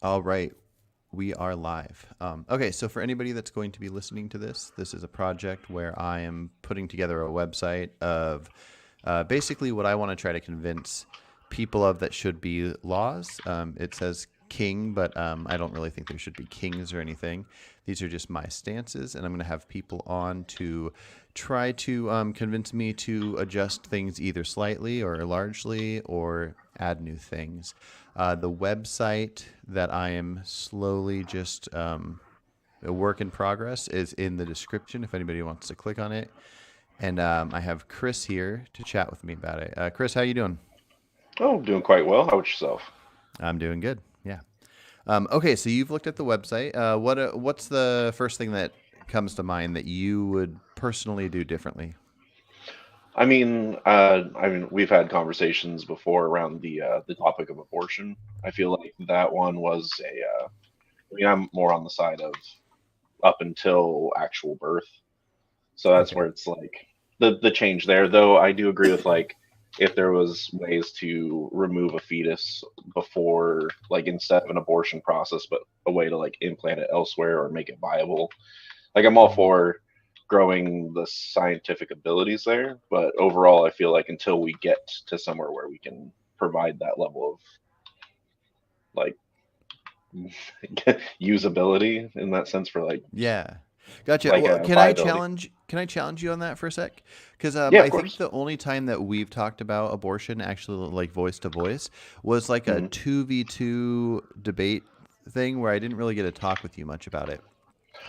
All right, we are live. Okay, so for anybody that's going to be listening to this, this is a project where I am putting together a website of basically what I want to try to convince people of that should be laws. It says king, but I don't really think there should be kings or anything. These are just my stances, and I'm going to have people on to try to convince me to adjust things either slightly or largely or add new things. The website that I am slowly just a work in progress is in the description if anybody wants to click on it. And I have Chris here to chat with me about it. Chris, how you doing? Oh, doing quite well. How about yourself? I'm doing good. Yeah. Okay, so you've looked at the website. What's the first thing that comes to mind that you would personally do differently? We've had conversations before around the topic of abortion. I feel like that one was I'm more on the side of up until actual birth. So that's Okay. where it's like the change there. Though I do agree with like if there was ways to remove a fetus before, like instead of an abortion process, but a way to like implant it elsewhere or make it viable. Like I'm all Mhm. for growing the scientific abilities there, but overall, I feel like until we get to somewhere where we can provide that level of like usability in that sense for Yeah. Gotcha. like Well, a can I viability. challenge? Can I challenge you on that for a sec? Because Yeah, of I think course. the only time that we've talked about abortion, actually, like voice to voice, was like a Hmm. 2v2 debate thing where I didn't really get to talk with you much about it.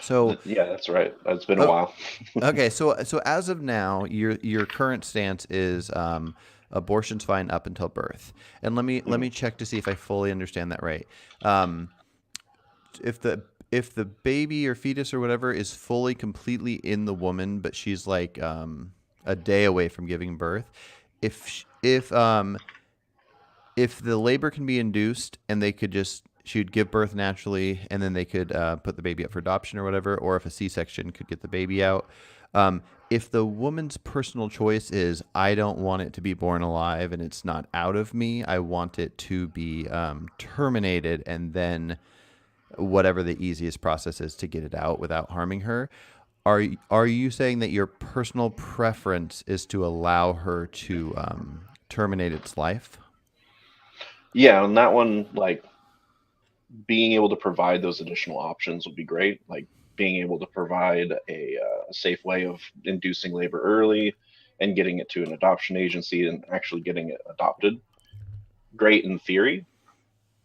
So, Yeah, that's right. It's been a oh, while. okay. So as of now, your current stance is abortion's fine up until birth. And let me Mhm. check to see if I fully understand that right. Um, if the baby or fetus or whatever is fully completely in the woman, but she's like a day away from giving birth, if the labor can be induced and they could just she would give birth naturally and then they could put the baby up for adoption or whatever, or if a C-section could get the baby out. If the woman's personal choice is I don't want it to be born alive and it's not out of me, I want it to be terminated and then whatever the easiest process is to get it out without harming her. Are you saying that your personal preference is to allow her to terminate its life? Yeah, on that one, like being able to provide those additional options would be great. Like being able to provide a safe way of inducing labor early and getting it to an adoption agency and actually getting it adopted. Great in theory,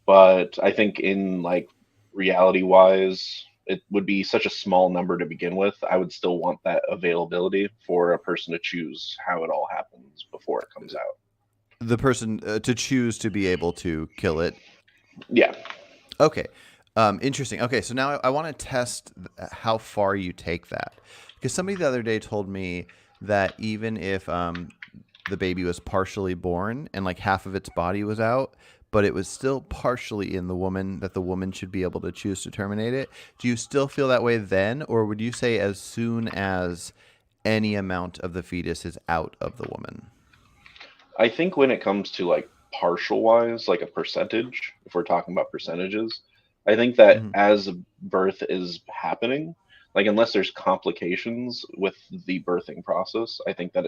but I think in like reality wise, it would be such a small number to begin with. I would still want that availability for a person to choose how it all happens before it comes out. The person to choose to be able to kill it. Yeah. Okay. Interesting. Okay, so now I want to test how far you take that. Because somebody the other day told me that even if the baby was partially born and like half of its body was out, but it was still partially in the woman, that the woman should be able to choose to terminate it. Do you still feel that way then? Or would you say as soon as any amount of the fetus is out of the woman? I think when it comes to like partial wise, like a percentage, if we're talking about percentages, I think that Hmm. as birth is happening, like unless there's complications with the birthing process, I think that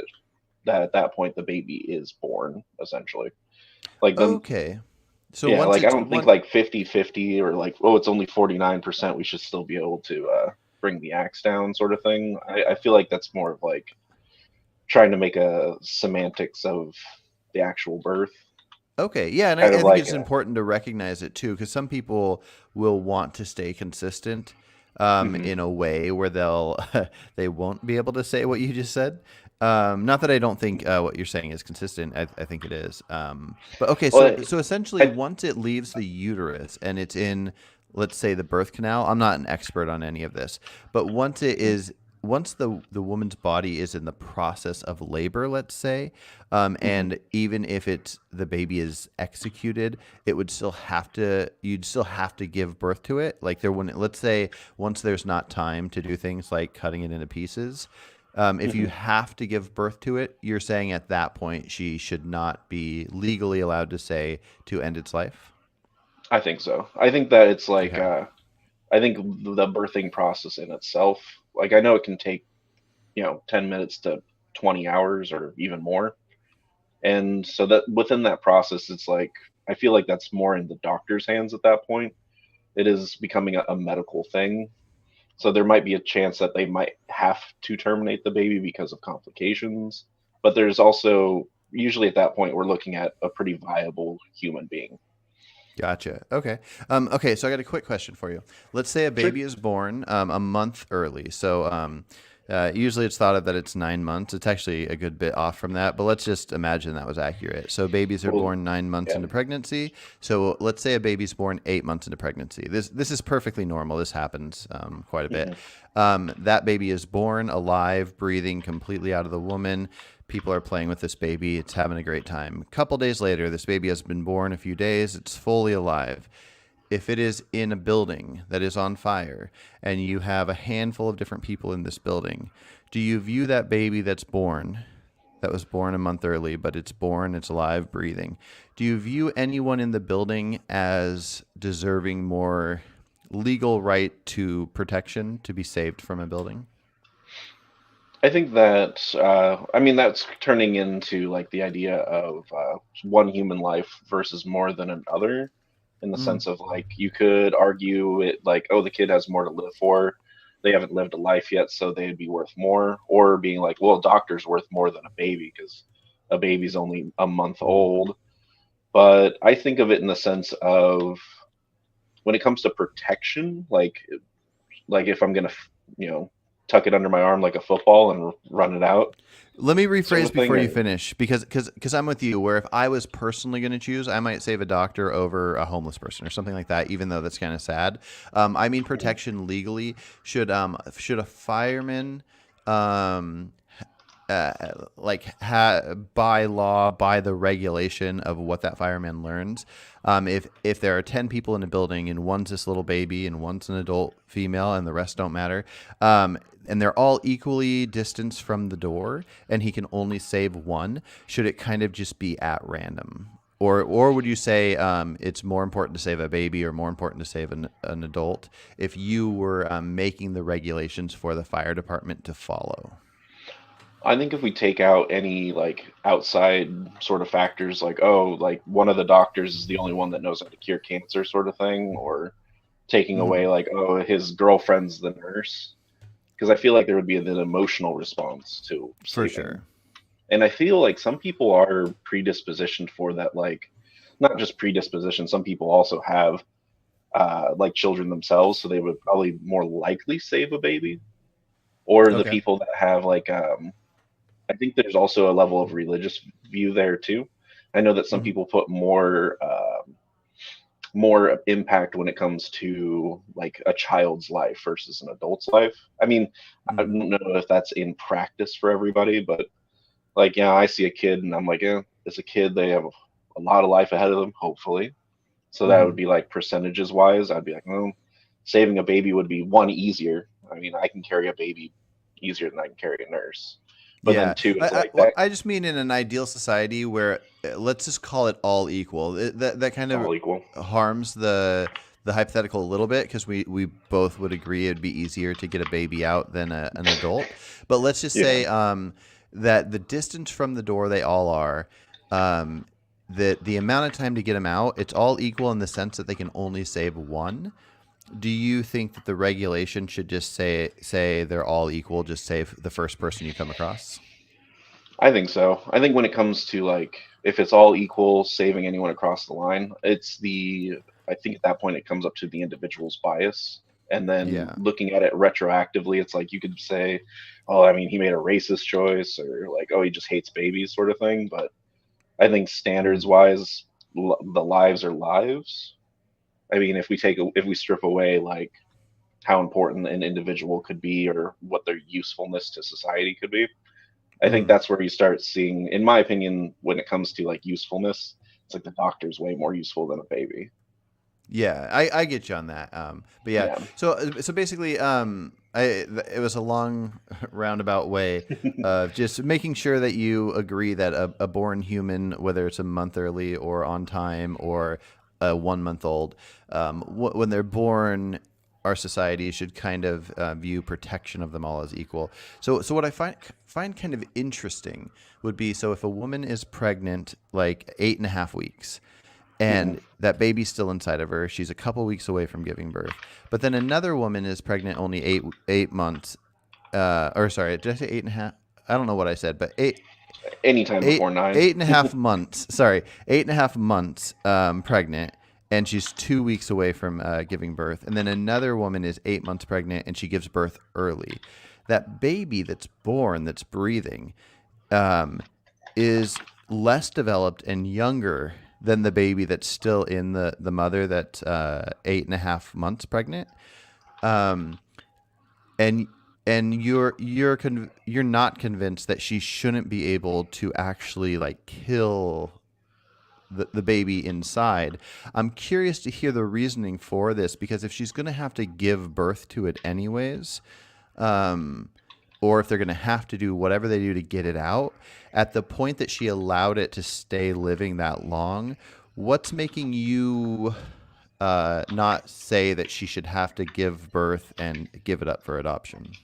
that at that point the baby is born essentially. Like the Okay. So yeah, once like I it's don't think one. like 50-50 or like oh it's only 49% we should still be able to bring the axe down sort of thing. I feel like that's more of like trying to make a semantics of the actual birth. Okay, yeah, and Kind of I think like it's important to recognize it too, because some people will want to stay consistent mhm. in a way where they won't be able to say what you just said. Not that I don't think what you're saying is consistent. I think it is. But okay, so Well, so essentially, I, once it leaves the uterus and it's in, let's say, the birth canal. I'm not an expert on any of this, but once the woman's body is in the process of labor, let's say, mhm. and even if it's the baby is executed, it would still have to you'd still have to give birth to it. Like there wouldn't, let's say, once there's not time to do things like cutting it into pieces. If you Mhm. have to give birth to it, you're saying at that point she should not be legally allowed to say to end its life. I think so. I think that it's like Okay. I think the birthing process in itself, like I know it can take 10 minutes to 20 hours or even more. And so that within that process, it's like I feel like that's more in the doctor's hands at that point. It is becoming a medical thing. So there might be a chance that they might have to terminate the baby because of complications. But there's also usually at that point we're looking at a pretty viable human being. Gotcha. Okay. Okay. So I got a quick question for you. Let's say a Sure. baby is born a month early. So usually it's thought of that it's 9 months. It's actually a good bit off from that, but let's just imagine that was accurate. So babies are Well, born 9 months yeah. into pregnancy. So let's say a baby's born 8 months into pregnancy. This is perfectly normal. This happens quite a bit. Mhm. That baby is born alive, breathing completely out of the woman. People are playing with this baby. It's having a great time. A couple days later, this baby has been born a few days. It's fully alive. If it is in a building that is on fire and you have a handful of different people in this building, do you view that baby that was born a month early, but it's born, it's alive, breathing? Do you view anyone in the building as deserving more legal right to protection to be saved from a building? I think that I mean that's turning into like the idea of one human life versus more than another, in the Mm, sense of like you could argue it like, oh, the kid has more to live for, they haven't lived a life yet, so they'd be worth more, or being like, well, a doctor's worth more than a baby because a baby's only a month old. But I think of it in the sense of when it comes to protection, like if I'm gonna you know tuck it under my arm like a football and run it out let me sort rephrase of thing, before you or finish because I'm with you. Where if I was personally going to choose, I might save a doctor over a homeless person or something like that. Even though that's kind of sad. I mean protection legally. Should a fireman um, by law, by the regulation of what that fireman learns, if there are 10 people in a building and one's this little baby and one's an adult female and the rest don't matter, and they're all equally distanced from the door and he can only save one, should it kind of just be at random? Or would you say it's more important to save a baby or more important to save an adult if you were making the regulations for the fire department to follow? I think if we take out any like outside sort of factors, like, oh, like one of the doctors is the only one that knows how to cure cancer sort of thing, or taking away Mhm. like, oh, his girlfriend's the nurse, because I feel like there would be an emotional response to For saving. sure. And I feel like some people are predispositioned for that, like not just predisposition, some people also have like children themselves, so they would probably more likely save a baby. Or the Okay. people that have like I think there's also a level of religious view there too. I know that some Mhm. people put more impact when it comes to like a child's life versus an adult's life. I mean, I Mm. don't know if that's in practice for everybody, but like, yeah, I see a kid and I'm like, yeah, as a kid, they have a lot of life ahead of them, hopefully. So that would Mhm. be like percentages wise. I'd be like, well, saving a baby would be one easier. I mean, I can carry a baby easier than I can carry a nurse. But then Yeah, two, it's like well, that I just mean in an ideal society where let's just call it all equal. That kind it's of all equal. harms the hypothetical a little bit because we both would agree it'd be easier to get a baby out than an adult. But let's just Yeah. say that the distance from the door they all are, um, the amount of time to get them out, it's all equal in the sense that they can only save one. Do you think that the regulation should just say they're all equal, just save the first person you come across? I think so. I think when it comes to like if it's all equal, saving anyone across the line, I think at that point it comes up to the individual's bias. And then Yeah. looking at it retroactively, it's like you could say, oh, I mean, he made a racist choice, or like, oh, he just hates babies, sort of thing. But I think standards Mm. wise, the lives are lives. I mean, if we strip away like how important an individual could be or what their usefulness to society could be, I think Mm. that's where you start seeing, in my opinion, when it comes to like usefulness, it's like the doctor's way more useful than a baby. Yeah, I get you on that. But yeah, Yeah. so basically, it was a long roundabout way of just making sure that you agree that a born human, whether it's a month early or on time or a 1 month old, when they're born, our society should kind of view protection of them all as equal. So what I find kind of interesting would be, so if a woman is pregnant like 8.5 weeks, Hmm. and that baby's still inside of her, she's a couple weeks away from giving birth, but then another woman is pregnant only 8 months, or sorry, did I say 8.5? I don't know what I said, but Anytime eight before 9. 8.5 months. Sorry, 8.5 months pregnant, and she's 2 weeks away from giving birth. And then another woman is 8 months pregnant, and she gives birth early. That baby that's born, that's breathing, um, is less developed and younger than the baby that's still in the mother that's 8.5 months pregnant. Um, and you're not convinced that she shouldn't be able to actually like kill the baby inside. I'm curious to hear the reasoning for this, because if she's going to have to give birth to it anyways, um, or if they're going to have to do whatever they do to get it out, at the point that she allowed it to stay living that long, what's making you not say that she should have to give birth and give it up for adoption?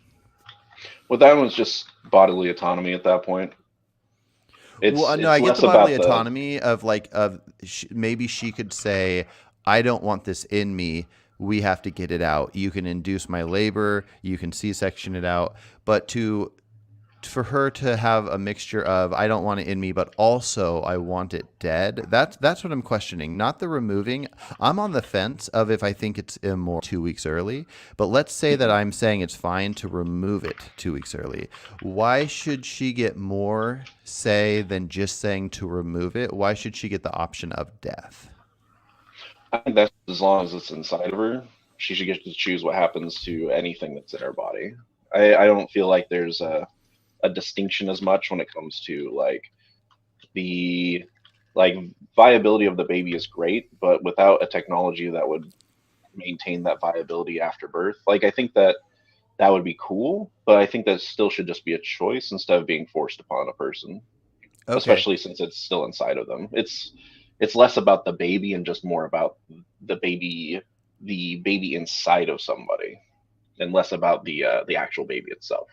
Well, that one's just bodily autonomy at that point. Well, no, It's I get the less bodily about the. autonomy of maybe she could say, "I don't want this in me. We have to get it out. You can induce my labor. You can C-section it out." But for her to have a mixture of, "I don't want it in me, but also I want it dead." That's what I'm questioning, not the removing. I'm on the fence of if I think it's immoral 2 weeks early, but let's say that I'm saying it's fine to remove it 2 weeks early. Why should she get more say than just saying to remove it? Why should she get the option of death? I think that's as long as it's inside of her, she should get to choose what happens to anything that's in her body. I don't feel like there's a distinction as much when it comes to the like viability of the baby is great, but without a technology that would maintain that viability after birth, like I think that that would be cool, but I think that still should just be a choice instead of being forced upon a person, Okay, especially since it's still inside of them. It's less about the baby and just more about the baby inside of somebody, and less about the actual baby itself.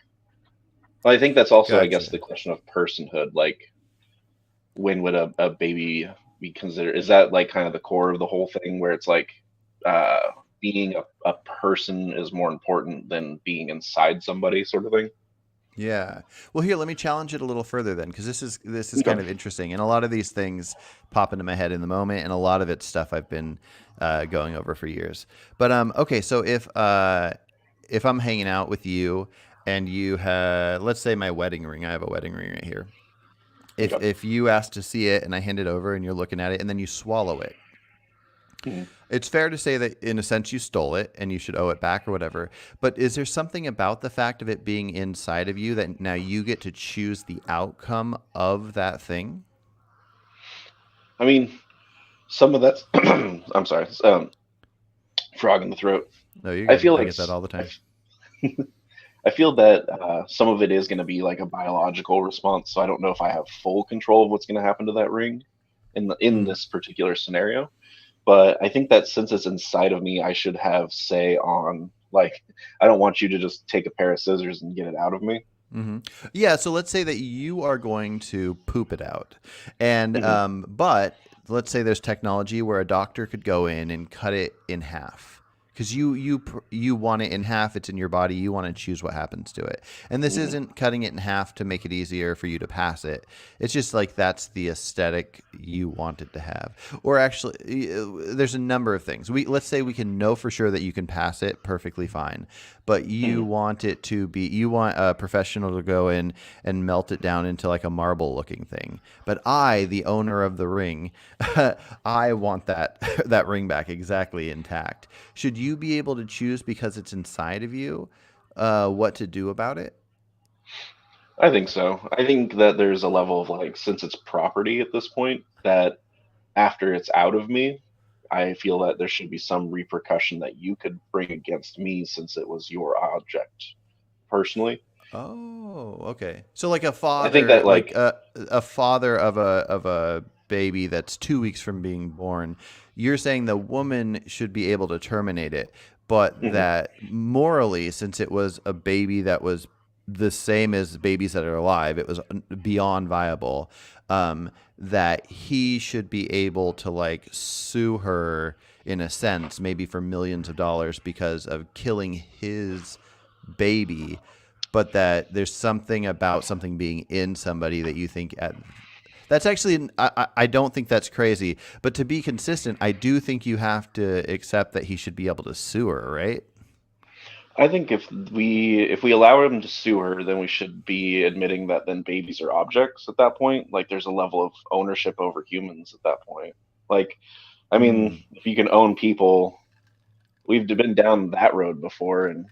But I think that's also, I guess, gotcha. the question of personhood. Like, when would a baby be considered? Is that like kind of the core of the whole thing, where it's like being a person is more important than being inside somebody, sort of thing? Yeah. Well, here, let me challenge it a little further then, because this is kind Okay. of interesting, and a lot of these things pop into my head in the moment, and a lot of it's stuff I've been going over for years. But okay, so if I'm hanging out with you and you have, let's say, my wedding ring, I have a wedding ring right here. If Okay. if you ask to see it and I hand it over and you're looking at it and then you swallow it, Mhm. it's fair to say that in a sense you stole it and you should owe it back or whatever. But is there something about the fact of it being inside of you that now you get to choose the outcome of that thing? I mean, some of that's. I'm sorry. Frog in the throat. No, you're I good. feel I like get that all the I, time. I feel that some of it is going to be like a biological response. So I don't know if I have full control of what's going to happen to that ring in Mm-hmm. this particular scenario. But I think that since it's inside of me, I should have say on, like, I don't want you to just take a pair of scissors and get it out of me. Mm-hmm. Yeah, so let's say that you are going to poop it out, and Hmm. but let's say there's technology where a doctor could go in and cut it in half because you want it in half. It's in your body. You want to choose what happens to it, and this Hmm. isn't cutting it in half to make it easier for you to pass it. It's just like that's the aesthetic you want it to have. Or actually, there's a number of things. Let's say we can know for sure that you can pass it perfectly fine, but you Hmm. want it to be, you want a professional to go in and melt it down into like a marble looking thing. But I, the owner of the ring, I want that that ring back exactly intact. Should you be able to choose because it's inside of you what to do about it? I think so. I think that there's a level of, like, since it's property at this point, that after it's out of me, I feel that there should be some repercussion that you could bring against me since it was your object personally. Oh, okay. So like a I think father, that, like like, a father of a baby that's 2 weeks from being born, you're saying the woman should be able to terminate it, but Mhm. that morally, since it was a baby that was the same as babies that are alive, it was beyond viable, that he should be able to like sue her in a sense, maybe for millions of dollars because of killing his baby, but that there's something about something being in somebody that you think that's actually I don't think that's crazy, but to be consistent, I do think you have to accept that he should be able to sue her, right? I think if we allow him to sue her, then we should be admitting that then babies are objects at that point. Like there's a level of ownership over humans at that point. Like, I mean, Mm. if you can own people, we've been down that road before, and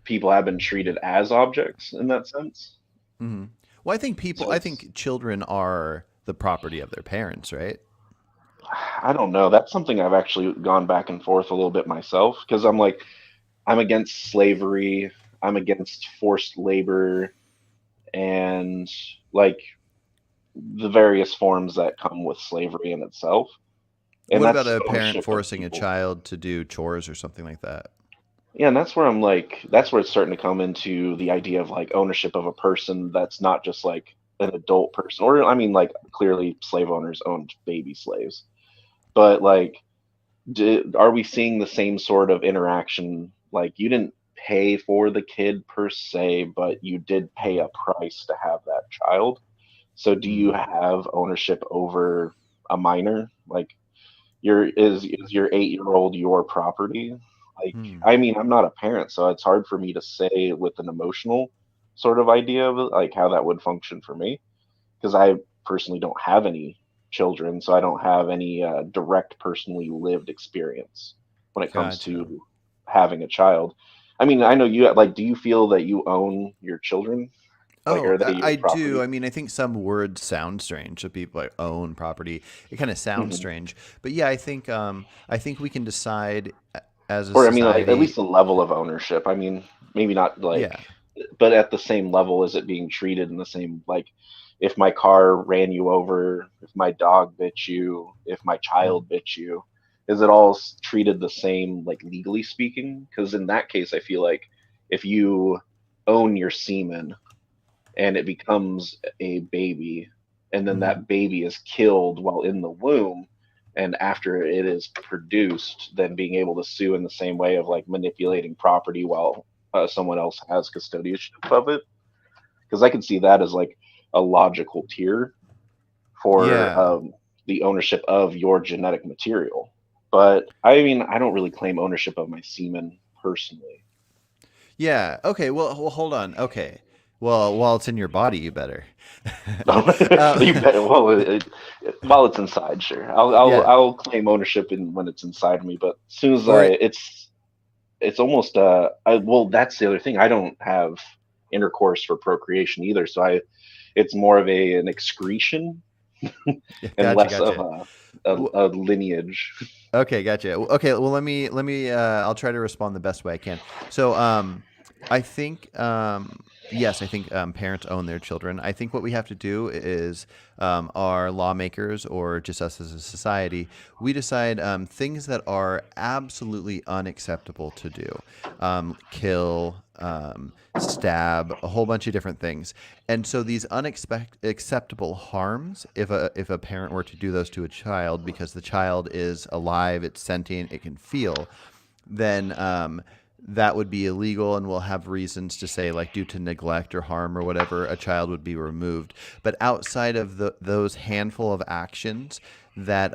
people have been treated as objects in that sense. Hmm. Well, So I it's, think children are the property of their parents, right? I don't know. That's something I've actually gone back and forth a little bit myself because I'm like, I'm against slavery, I'm against forced labor, and like the various forms that come with slavery in itself. And What about that's a parent ownership of forcing a people. child to do chores or something like that? Yeah, and that's where I'm like, that's where it's starting to come into the idea of like ownership of a person that's not just like an adult person. Or, I mean, like, clearly slave owners owned baby slaves. But, like, are we seeing the same sort of interaction? Like, you didn't pay for the kid per se, but you did pay a price to have that child. So, do you Mm. have ownership over a minor? Like, is your 8 year old your property? Like, Hmm. I mean, I'm not a parent, so it's hard for me to say with an emotional sort of idea of it, like how that would function for me, because I personally don't have any children, so I don't have any direct personally lived experience when it comes Gotcha. to having a child. I mean, I know you like. Do you feel that you own your children? Like, Oh, are they your I do. property? I mean, I think some words sound strange to people like own property. It kind of sounds Hmm. strange, but yeah, I think we can decide as a Or I mean, like at society. least a level of ownership. I mean, maybe not like, Yeah. but at the same level as it being treated in the same like, if my car ran you over, if my dog bit you, if my Mm. child bit you, is it all treated the same, like legally speaking? Because in that case, I feel like if you own your semen and it becomes a baby, and then Hmm. that baby is killed while in the womb, and after it is produced, then being able to sue in the same way of like manipulating property while someone else has custodianship of it, because I can see that as like a logical tier for Yeah. the ownership of your genetic material. But I mean, I don't really claim ownership of my semen personally. Yeah. Okay. Well, hold on. Okay. Well, while it's in your body, you better. You uh, better. Well, while it's inside, sure. yeah. I'll claim ownership in when it's inside me. But as soon as Or it's almost well, that's the other thing. I don't have intercourse for procreation either, so it's more of an excretion and gotcha. less of Gotcha. a lineage. Okay, gotcha. Okay, well let me I'll try to respond the best way I can. So, I think yes, I think parents own their children. I think what we have to do is our lawmakers or just us as a society, we decide things that are absolutely unacceptable to do. Kill, stab, a whole bunch of different things. And so these unacceptable harms, if a parent were to do those to a child, because the child is alive, it's sentient, it can feel, then that would be illegal, and we'll have reasons to say, like, due to neglect or harm or whatever, a child would be removed. But outside of those handful of actions that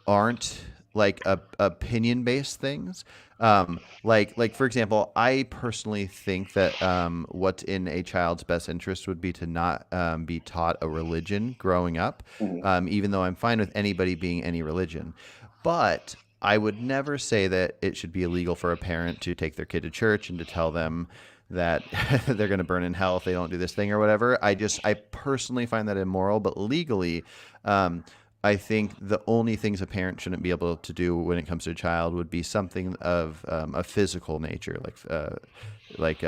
aren't like opinion based things. Like for example, I personally think that what's in a child's best interest would be to not be taught a religion growing up, Mhm. even though I'm fine with anybody being any religion. But I would never say that it should be illegal for a parent to take their kid to church and to tell them that they're going to burn in hell if they don't do this thing or whatever. I personally find that immoral, but legally, um, I think the only things a parent shouldn't be able to do when it comes to a child would be something of a physical nature, like like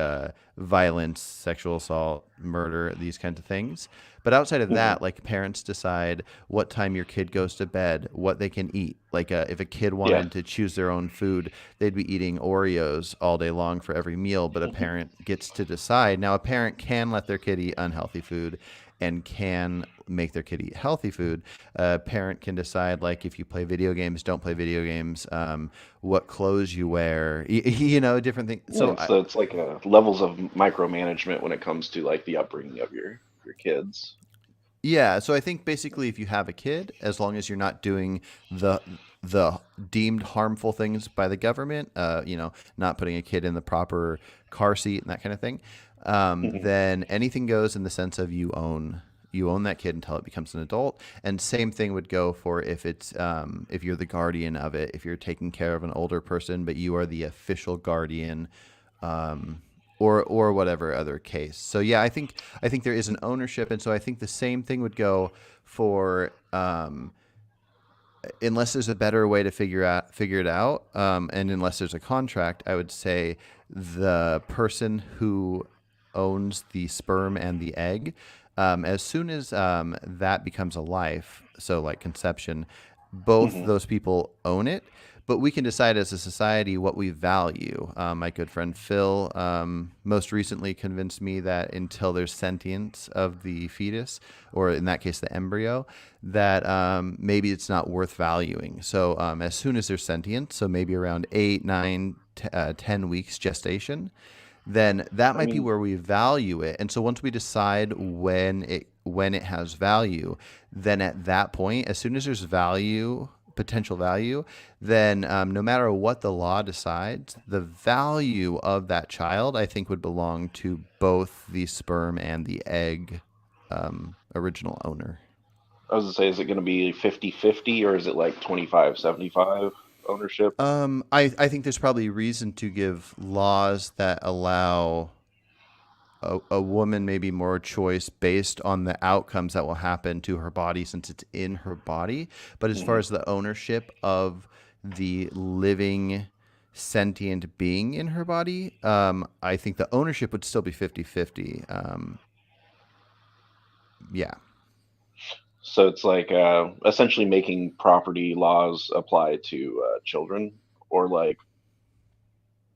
violence, sexual assault, murder, these kinds of things. But outside of Mhm. that, like parents decide what time your kid goes to bed, what they can eat. Like if a kid Yeah. wanted to choose their own food, they'd be eating Oreos all day long for every meal. But a parent gets to decide. Now, a parent can let their kid eat unhealthy food and can make their kid eat healthy food. A parent can decide, like, if you play video games, don't play video games, what clothes you wear, different things. Yeah, so it's like levels of micromanagement when it comes to like the upbringing of your kids. Yeah, so I think basically if you have a kid, as long as you're not doing the the deemed harmful things by the government, not putting a kid in the proper car seat and that kind of thing, Mhm. then anything goes in the sense of you own that kid until it becomes an adult. And same thing would go for if it's if you're the guardian of it, if you're taking care of an older person, but you are the official guardian, um, or whatever other case. So yeah, I think there is an ownership, and so I think the same thing would go for unless there's a better way to figure it out, and unless there's a contract, I would say the person who owns the sperm and the egg, as soon as that becomes a life, so like conception, both Mhm. those people own it. But we can decide as a society what we value. My good friend Phil most recently convinced me that until there's sentience of the fetus, or in that case, the embryo, that maybe it's not worth valuing. So as soon as there's sentience, so maybe around 8, 9, 10 weeks gestation, then that I might be mean, where we value it. And so once we decide when it has value, then at that point, as soon as there's value, potential value, then no matter what the law decides, the value of that child, I think, would belong to both the sperm and the egg original owner. I was gonna say, is it gonna be 50-50 or is it like 25-75 ownership? I think there's probably reason to give laws that allow a woman maybe more choice based on the outcomes that will happen to her body since it's in her body. But as far Mhm. as the ownership of the living sentient being in her body, I think the ownership would still be 50-50. Yeah. So it's like essentially making property laws apply to children, or like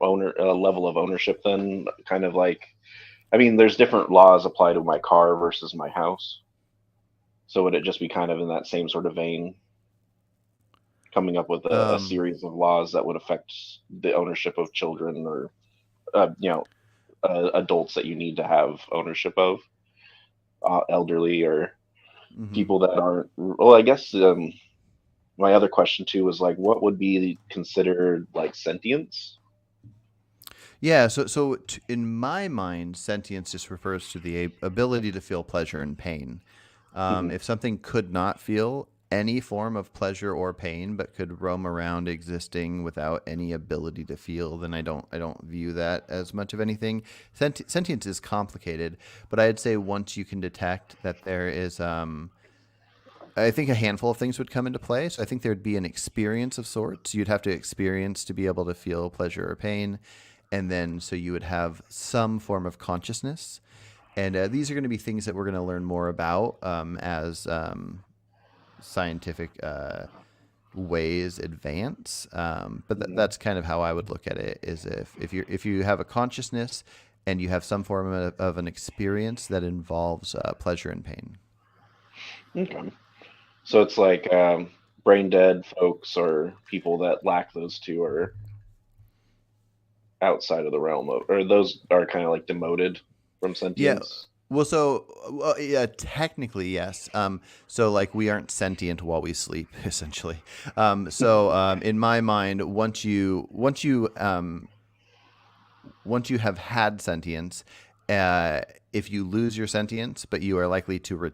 owner level of ownership. Then kind of like, I mean, there's different laws apply to my car versus my house. So would it just be kind of in that same sort of vein, coming up with a Um, series of laws that would affect the ownership of children, or you know, adults that you need to have ownership of, elderly or mhm. people that aren't. Well, I guess my other question too was like, what would be considered like sentience? Yeah, so in my mind, sentience just refers to the ability to feel pleasure and pain. Hmm. If something could not feel any form of pleasure or pain, but could roam around existing without any ability to feel, then I don't view that as much of anything. Sentience is complicated, but I'd say once you can detect that there is, I think a handful of things would come into play. So I think there'd be an experience of sorts. You'd have to experience to be able to feel pleasure or pain. And then so you would have some form of consciousness. And these are going to be things that we're going to learn more about as scientific ways advance. But Hmm. that's kind of how I would look at it: is if you have a consciousness and you have some form of an experience that involves pleasure and pain. Okay. So it's like brain dead folks or people that lack those two are outside of the realm of, or those are kind of like demoted from Yeah. sentience. Yeah, technically yes. So like we aren't sentient while we sleep, essentially. In my mind, once you have had sentience, uh, if you lose your sentience, but you are likely to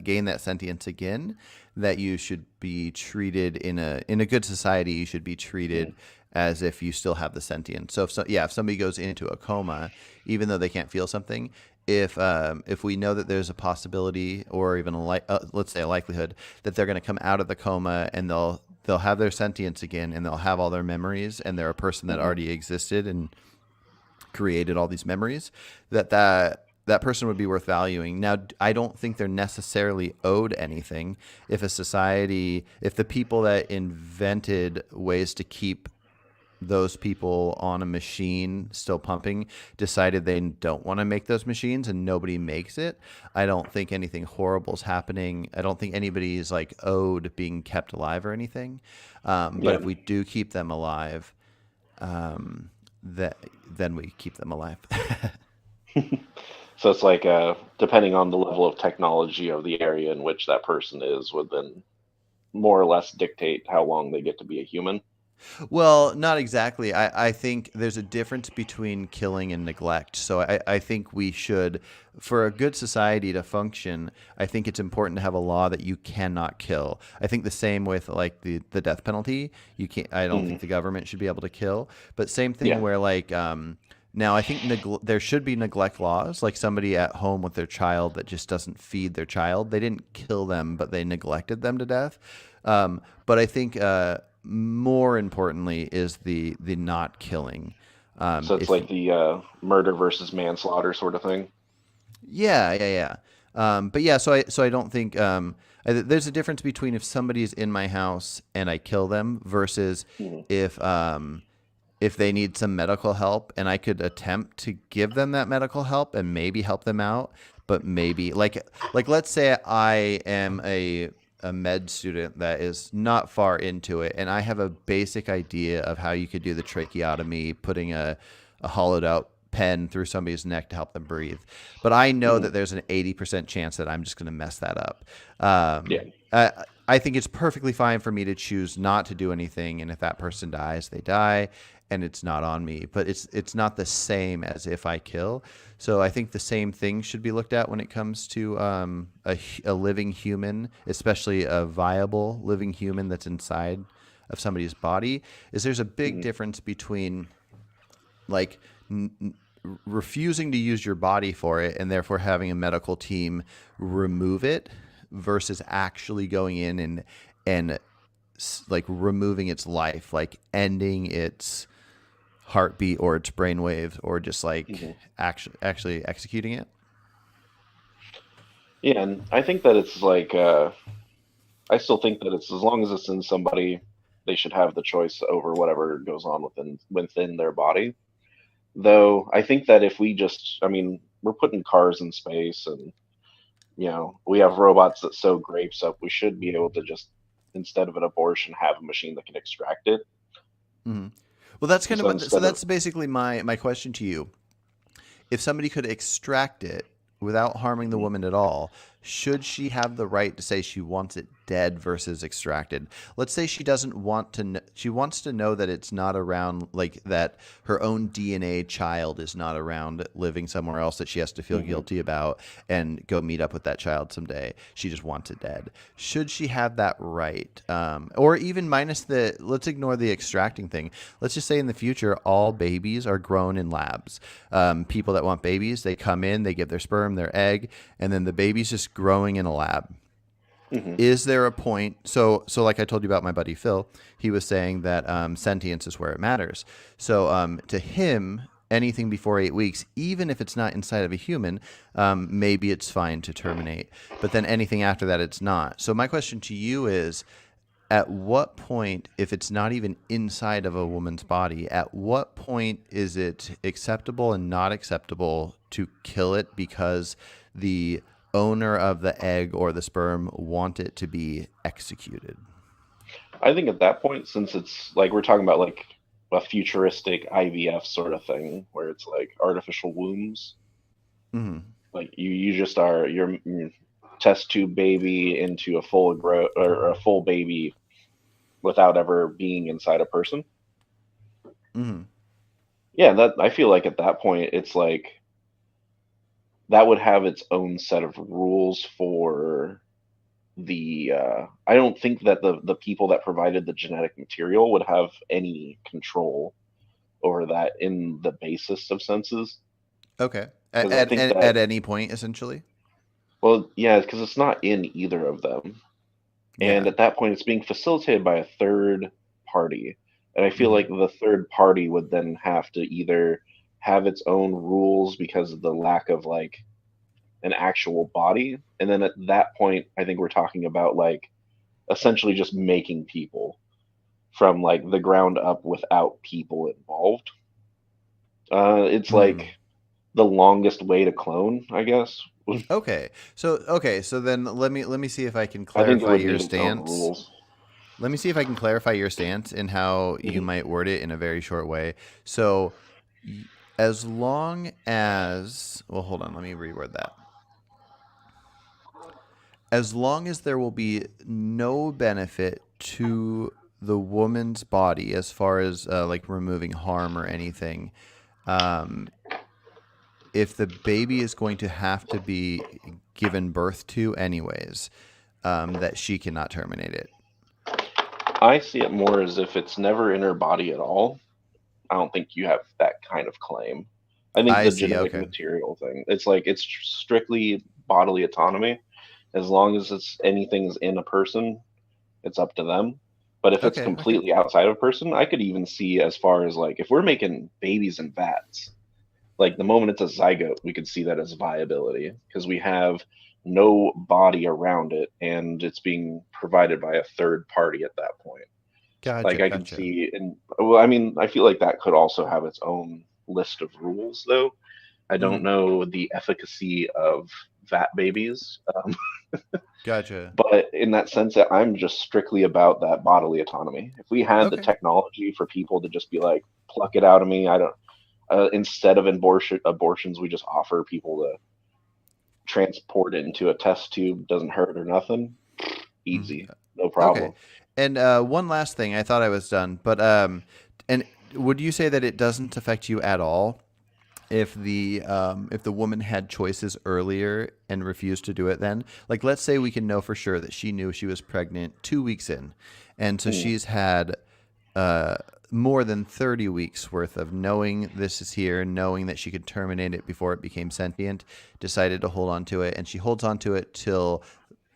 gain that sentience again, that you should be treated in a good society. You should be Mhm. treated as if you still have the sentience. If somebody goes into a coma, even though they can't feel something, if we know that there's a possibility or even let's say a likelihood that they're going to come out of the coma and they'll have their sentience again and they'll have all their memories and they're a person that Mhm. already existed and created all these memories, that person would be worth valuing. Now, I don't think they're necessarily owed anything. If the people that invented ways to keep those people on a machine still pumping decided they don't want to make those machines and nobody makes it, I don't think anything horrible is happening. I don't think anybody's like owed being kept alive or anything. But Yeah. if we do keep them alive, that then we keep them alive. So it's like depending on the level of technology of the area in which that person is, would then more or less dictate how long they get to be a human. Well, not exactly. I think there's a difference between killing and neglect. So I think we should, for a good society to function, I think it's important to have a law that you cannot kill. I think the same with like the death penalty. You can't. I don't think Hmm. the government should be able to kill. But same thing Yeah. where like now I think there should be neglect laws. Like somebody at home with their child that just doesn't feed their child, they didn't kill them, but they neglected them to death. But I think more importantly is the not killing. So it's If like the murder versus manslaughter sort of thing. Yeah, yeah, yeah. But yeah, so I don't think there's a difference between if somebody is in my house and I kill them versus Hmm. if um, if they need some medical help and I could attempt to give them that medical help and maybe help them out, but maybe like let's say I am a med student that is not far into it and I have a basic idea of how you could do the tracheotomy, putting a hollowed out pen through somebody's neck to help them breathe. But I know Hmm. that there's an 80% chance that I'm just going to mess that up. Yeah. I think it's perfectly fine for me to choose not to do anything, and if that person dies, they die, and it's not on me. But it's not the same as if I kill. So I think the same thing should be looked at when it comes to a living human, especially a viable living human that's inside of somebody's body. Is there's a big Hmm. difference between like refusing to use your body for it and therefore having a medical team remove it versus actually going in and like removing its life, like ending its heartbeat or its brainwaves or just like Hmm. actually executing it. Yeah, and I think that it's like I still think that it's as long as it's in somebody, they should have the choice over whatever goes on within their body. Though I think that if we just, I mean, we're putting cars in space, and we have robots that sew grapes up. We should be able to just, instead of an abortion, have a machine that can extract it. Hmm. Well, that's kind So of so instead of, that's basically my question to you. If somebody could extract it without harming the woman at all, should she have the right to say she wants it dead versus extracted? Let's say she doesn't want to. She wants to know that it's not around, like that her own DNA child is not around, living somewhere else that she has to feel Mhm. guilty about and go meet up with that child someday. She just wants it dead. Should she have that right? Or even minus the. Let's ignore the extracting thing. Let's just say in the future, all babies are grown in labs. People that want babies, they come in, they give their sperm, their egg, and then the baby's just growing in a lab. Mhm. Is there a point? So like I told you about my buddy Phil, he was saying that sentience is where it matters. So to him, anything before 8 weeks, even if it's not inside of a human, maybe it's fine to terminate. But then anything after that, it's not. So my question to you is, at what point, if it's not even inside of a woman's body, at what point is it acceptable and not acceptable to kill it because the owner of the egg or the sperm want it to be executed? I think at that point, since it's like we're talking about like a futuristic IVF sort of thing, where it's like artificial wombs, Hmm. like you just are your test tube baby into a full grow or a full baby without ever being inside a person. Hmm. Yeah, that I feel like at that point it's like that would have its own set of rules for the I don't think that the people that provided the genetic material would have any control over that in the basest of senses, Okay. because I think At that, any point, essentially. well, yeah, because it's not in either of them, and Yeah. at that point it's being facilitated by a third party, and I feel Hmm. like the third party would then have to either have its own rules because of the lack of like an actual body. And then at that point, I think we're talking about like essentially just making people from like the ground up without people involved. It's Hmm. like the longest way to clone, I guess. Okay, so then let me see if I can I think it clarify would your need its own stance. rules. Let me see if I can clarify your stance and how you Mhm. might word it in a very short way. So, as long as, well, hold on, let me reword that. As long as there will be no benefit to the woman's body as far as like removing harm or anything, um, if the baby is going to have to be given birth to anyways, that she cannot terminate it. I see it more as if it's never in her body at all. I don't think you have that kind of claim. I think I the see. genetic Okay. material thing, it's like it's strictly bodily autonomy. As long as it's anything's in a person, it's up to them. But if it's Okay. Okay. completely outside of a person, I could even see as far as like if we're making babies in vats, like the moment it's a zygote, we could see that as viability because we have no body around it and it's being provided by a third party at that point. Like Gotcha. I can Gotcha. see, and well, I mean, I feel like that could also have its own list of rules, though. I don't Hmm. know the efficacy of vat babies, Gotcha. but in that sense, I'm just strictly about that bodily autonomy. If we had the Okay. technology for people to just be like, pluck it out of me, I don't. Instead of abortions, we just offer people to transport it into a test tube. Doesn't hurt or nothing. Mhm. Easy, no Okay. problem. And one last thing, I thought I was done, but and would you say that it doesn't affect you at all if the woman had choices earlier and refused to do it then? Like, let's say we can know for sure that she knew she was pregnant 2 weeks in, and so Mm. she's had uh, more than 30 weeks worth of knowing this is here, knowing that she could terminate it before it became sentient, decided to hold on to it, and she holds on to it till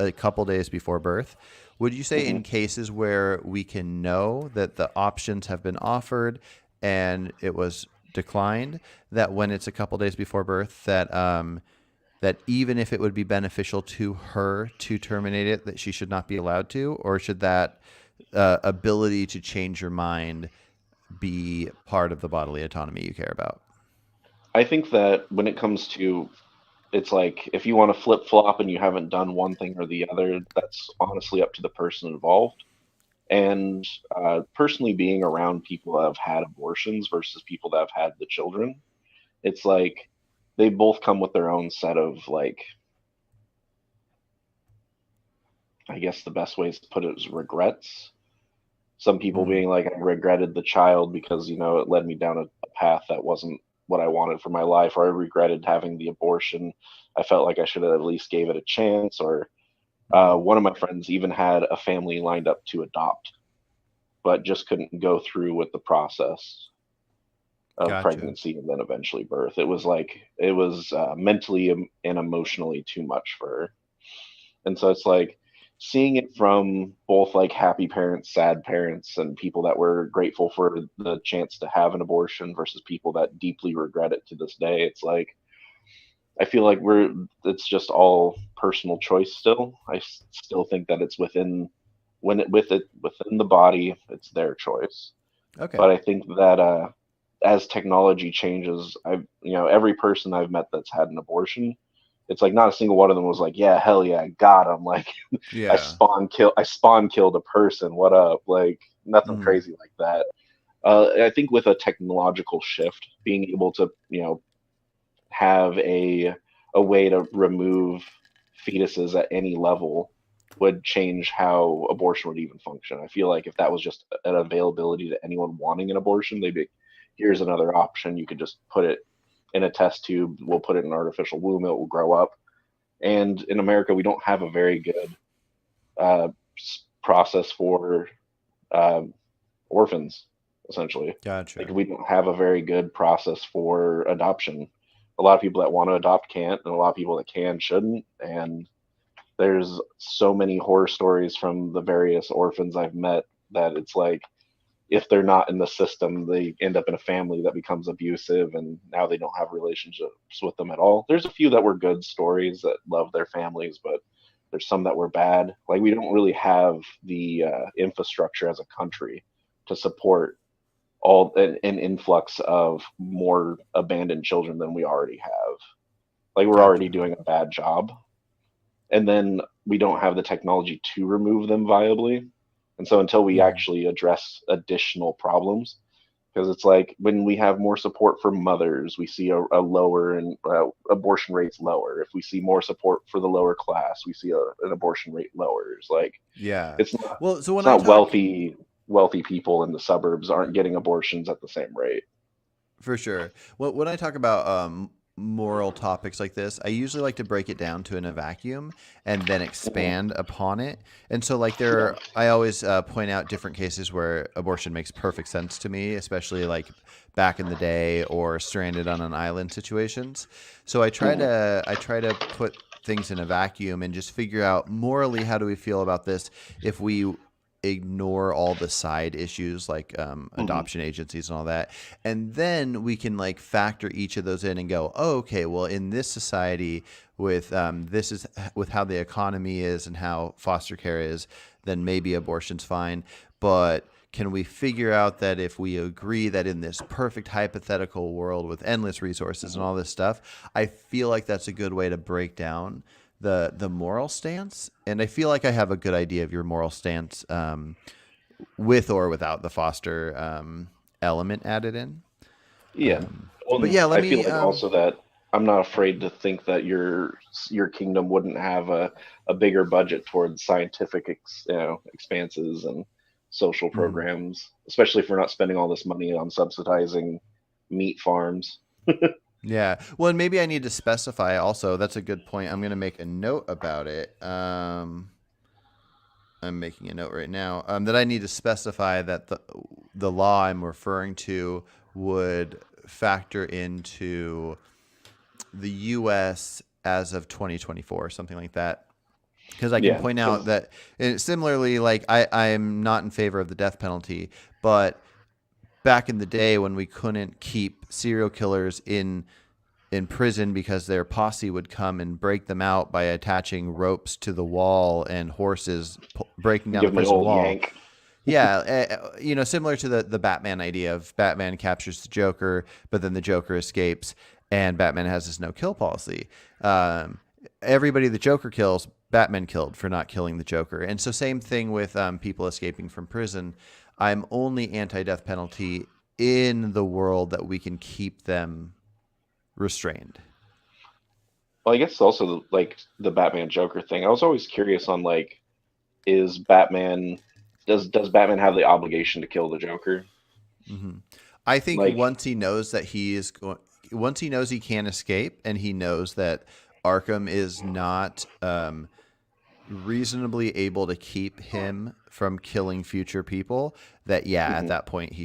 a couple days before birth. Would you say in Hmm. cases where we can know that the options have been offered and it was declined, that when it's a couple days before birth, that even if it would be beneficial to her to terminate it, that she should not be allowed to, or should that ability to change your mind be part of the bodily autonomy you care about? I think that when it comes to it's like if you want to flip flop and you haven't done one thing or the other, that's honestly up to the person involved. And personally, being around people that have had abortions versus people that have had the children, it's like they both come with their own set of like, I guess the best way to put it is regrets. Some people Mm, being like, I regretted the child because, it led me down a path that wasn't what I wanted for my life, or I regretted having the abortion. I felt like I should have at least gave it a chance, or mm. one of my friends even had a family lined up to adopt, but just couldn't go through with the process of Gotcha. pregnancy and then eventually birth. It was like it was mentally and emotionally too much for her. And so it's like seeing it from both like happy parents, sad parents, and people that were grateful for the chance to have an abortion versus people that deeply regret it to this day. It's like I feel like it's just all personal choice still. Still think that it's within the body, it's their choice. Okay. But I think that as technology changes, every person I've met that's had an abortion, it's like not a single one of them was like, yeah, hell yeah, got him. Like Yeah. I spawn killed a person. What up? Like nothing Hmm. crazy like that. I think with a technological shift, being able to have a way to remove fetuses at any level would change how abortion would even function. I feel like if that was just an availability to anyone wanting an abortion, they'd be, here's another option. You could just put it in a test tube. We'll put it in an artificial womb. It will grow up. And in America, we don't have a very good uh, process for uh, orphans, essentially. Like Gotcha. we don't have a very good process for adoption. A lot of people that want to adopt can't, and a lot of people that can shouldn't. And there's so many horror stories from the various orphans I've met that it's like if they're not in the system, they end up in a family that becomes abusive, and now they don't have relationships with them at all. There's a few that were good stories that love their families, but there's some that were bad. Like, we don't really have the infrastructure as a country to support an influx of more abandoned children than we already have. Like, we're already Gotcha. doing a bad job, and then we don't have the technology to remove them viably. And so until we Mhm. actually address additional problems, because it's like when we have more support for mothers, we see a lower and abortion rates lower. If we see more support for the lower class, we see an abortion rate lower. It's like Yeah. it's not Well, so it's when I not talk, wealthy people in the suburbs aren't getting abortions at the same rate. for sure. When I talk about moral topics like this, I usually like to break it down to in a vacuum and then Mhm. expand upon it. And so, like, Yeah. I always point out different cases where abortion makes perfect sense to me, especially like back in the day or stranded on an island situations. So Mhm. I try to put things in a vacuum and just figure out morally how do we feel about this if we ignore all the side issues like Mhm. adoption agencies and all that, and then we can like factor each of those in and go, oh, okay, well, in this society with this is with how the economy is and how foster care is, then maybe abortion's fine. But can we figure out that if we agree that in this perfect hypothetical world with endless resources and Mhm. all this stuff, I feel like that's a good way to break down the moral stance. And I feel like I have a good idea of your moral stance, with or without the foster element added in. Yeah. But Well, yeah, let I feel me. like also that I'm not afraid to think that your kingdom wouldn't have a bigger budget towards scientific expanses and social Mhm. programs, especially if we're not spending all this money on subsidizing meat farms. Yeah. Well, and maybe I need to specify also. That's a good point. I'm going to make a note about it. I'm making a note right now, that I need to specify that the law I'm referring to would factor into the U.S. as of 2024, something like that. Because I can Yeah, point out because that, and similarly, like I'm not in favor of the death penalty, but back in the day when we couldn't keep serial killers in prison because their posse would come and break them out by attaching ropes to the wall and horses breaking down give the them the prison old wall. yank. Yeah, similar to the Batman idea of Batman captures the Joker, but then the Joker escapes, and Batman has this no kill policy. Um, Everybody the Joker kills, Batman killed for not killing the Joker, and so same thing with people escaping from prison. I'm only anti-death penalty in the world that we can keep them restrained. Well, I guess also like the Batman Joker thing. I was always curious on like, is Batman does Batman have the obligation to kill the Joker? Hmm. I think Like, once he knows he can't escape, and he knows that Arkham is not reasonably able to keep him from killing future people, that yeah, at mhm. that point he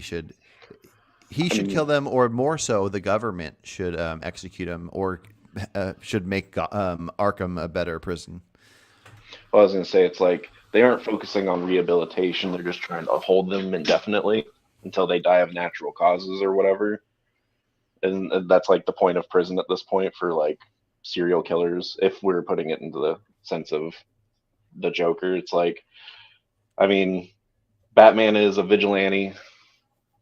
I should mean, kill them, or more so, the government should execute him, or should make Arkham a better prison. I was gonna say it's like they aren't focusing on rehabilitation; they're just trying to hold them indefinitely until they die of natural causes or whatever. And that's like the point of prison at this point for like serial killers. If we're putting it into the sense of the Joker, it's like, I mean, Batman is a vigilante,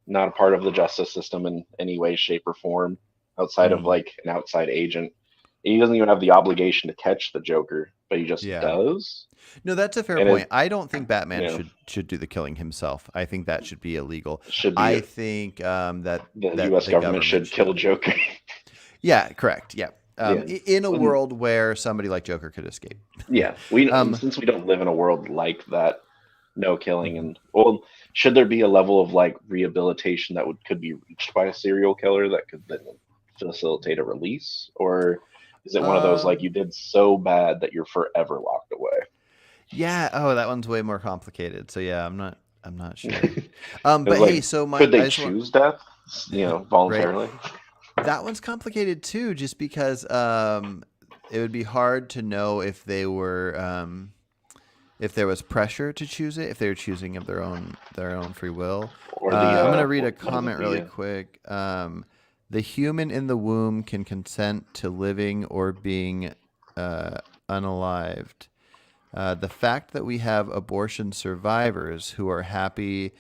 not a part of the justice system in any way, shape, or form, outside of Mm, like an outside agent. He doesn't even have the obligation to catch the Joker, but he just yeah. does. No, that's a fair And it, point. I don't think Batman you know, should do the killing himself. I think that should be illegal. should be I think the that U.S. the government government should kill should. Joker. Yeah, correct. Yeah. Yeah. In a Um, world where somebody like Joker could escape. yeah. We um, since we don't live in a world like that, no killing, mhm. and well, should there be a level of like rehabilitation that could be reached by a serial killer that could then facilitate a release, or is it one of those like Um, you did so bad that you're forever locked away? yeah. Oh, that one's way more complicated. So yeah, I'm not sure. It's But hey, like, so my could they I just want choose death, right. voluntarily? That one's complicated too, just because it would be hard to know if they were if there was pressure to choose it, if they were choosing of their own free will. or the I'm gonna read a what is it? comment really quick. The human in the womb can consent to living or being unalived. The fact that we have abortion survivors who are happy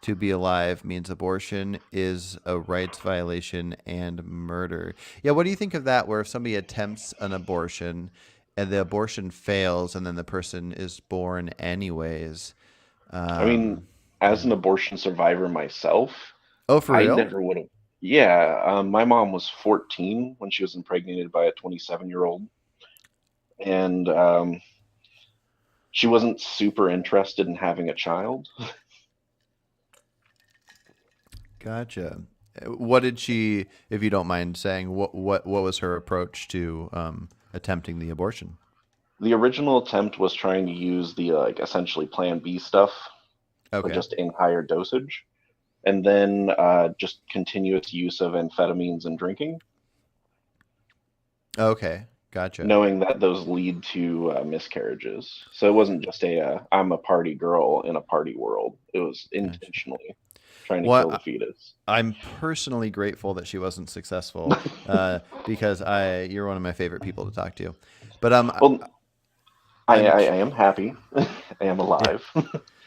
to be alive means abortion is a rights violation and murder. Yeah, what do you think of that? Where if somebody attempts an abortion and the abortion fails and then the person is born anyways? I mean, Um, as yeah. an abortion survivor myself, Oh, for I real? never would have. Yeah, my mom was 14 when she was impregnated by a 27-year-old, and she wasn't super interested in having a child. Gotcha. What did she, if you don't mind saying, what was her approach to attempting the abortion? The original attempt was trying to use the like essentially Plan B stuff, but Okay. just in higher dosage, and then just continuous use of amphetamines and drinking, Okay. Gotcha. knowing that those lead to miscarriages. So it wasn't just a I'm a party girl in a party world. It was Gotcha. intentionally trying to Well, kill the fetus. I'm personally grateful that she wasn't successful, because you're one of my favorite people to talk to. But Well, I'm I am happy. I am yeah, alive.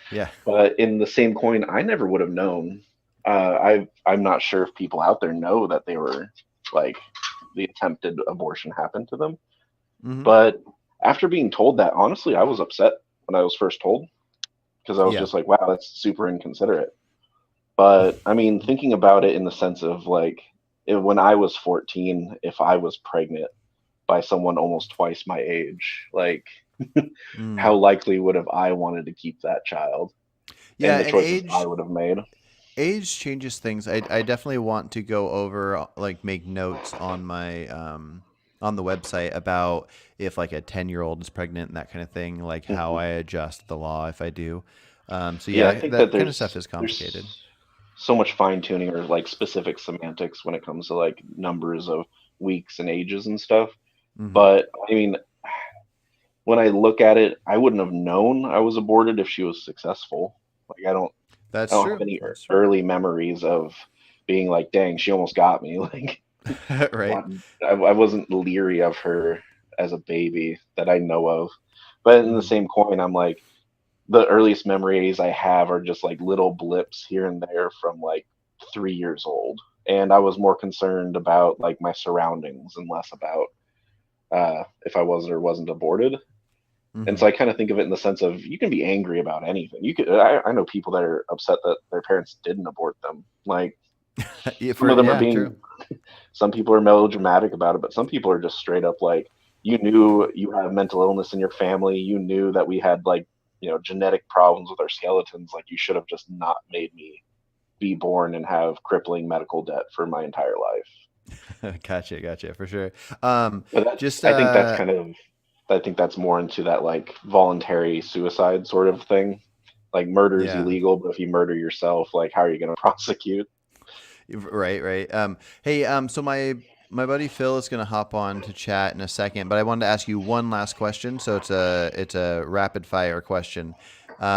yeah, But in the same coin, I never would have known. I'm not sure if people out there know that they were like the attempted abortion happened to them. hmm But after being told that, honestly, I was upset when I was first told because I was yeah, just like, wow, that's super inconsiderate. But I mean, thinking about it in the sense of like when I was 14, if I was pregnant by someone almost twice my age, like mm. how likely would have I wanted to keep that child Yeah. and the And choices I would have made? age changes things. I definitely want to go over, like, make notes on the website about if like a 10-year-old is pregnant and that kind of thing, like how Mhm. I adjust the law if I do. So Yeah, I yeah, think that that kind of stuff is complicated. there's so much fine tuning or like specific semantics when it comes to like numbers of weeks and ages and stuff. hmm But I mean, when I look at it, I wouldn't have known I was aborted if she was successful. Like I That's don't have true. any That's true. early memories of being like, dang, she almost got me. Like Right. I wasn't leery of her as a baby that I know of. But in the hmm same coin, I'm like, the earliest memories I have are just like little blips here and there from like 3 years old. And I was more concerned about like my surroundings and less about if I was or wasn't aborted. And hmm so I kind of think of it in the sense of you can be angry about anything. You could. I know people that are upset that their parents didn't abort them. Like Yeah, some of them are yeah, being. true. Some people are melodramatic about it, but some people are just straight up like, you knew you had mental illness in your family. You knew that we had like genetic problems with our skeletons. Like you should have just not made me be born and have crippling medical debt for my entire life. Gotcha, for sure. Um, But that just I think that's kind of I think that's more into that like voluntary suicide sort of thing. Like murder is yeah. illegal, but if you murder yourself, like how are you going to prosecute? Right, right. Hey, so my buddy Phil is gonna hop on to chat in a second, but I wanted to ask you one last question. So it's a rapid fire question.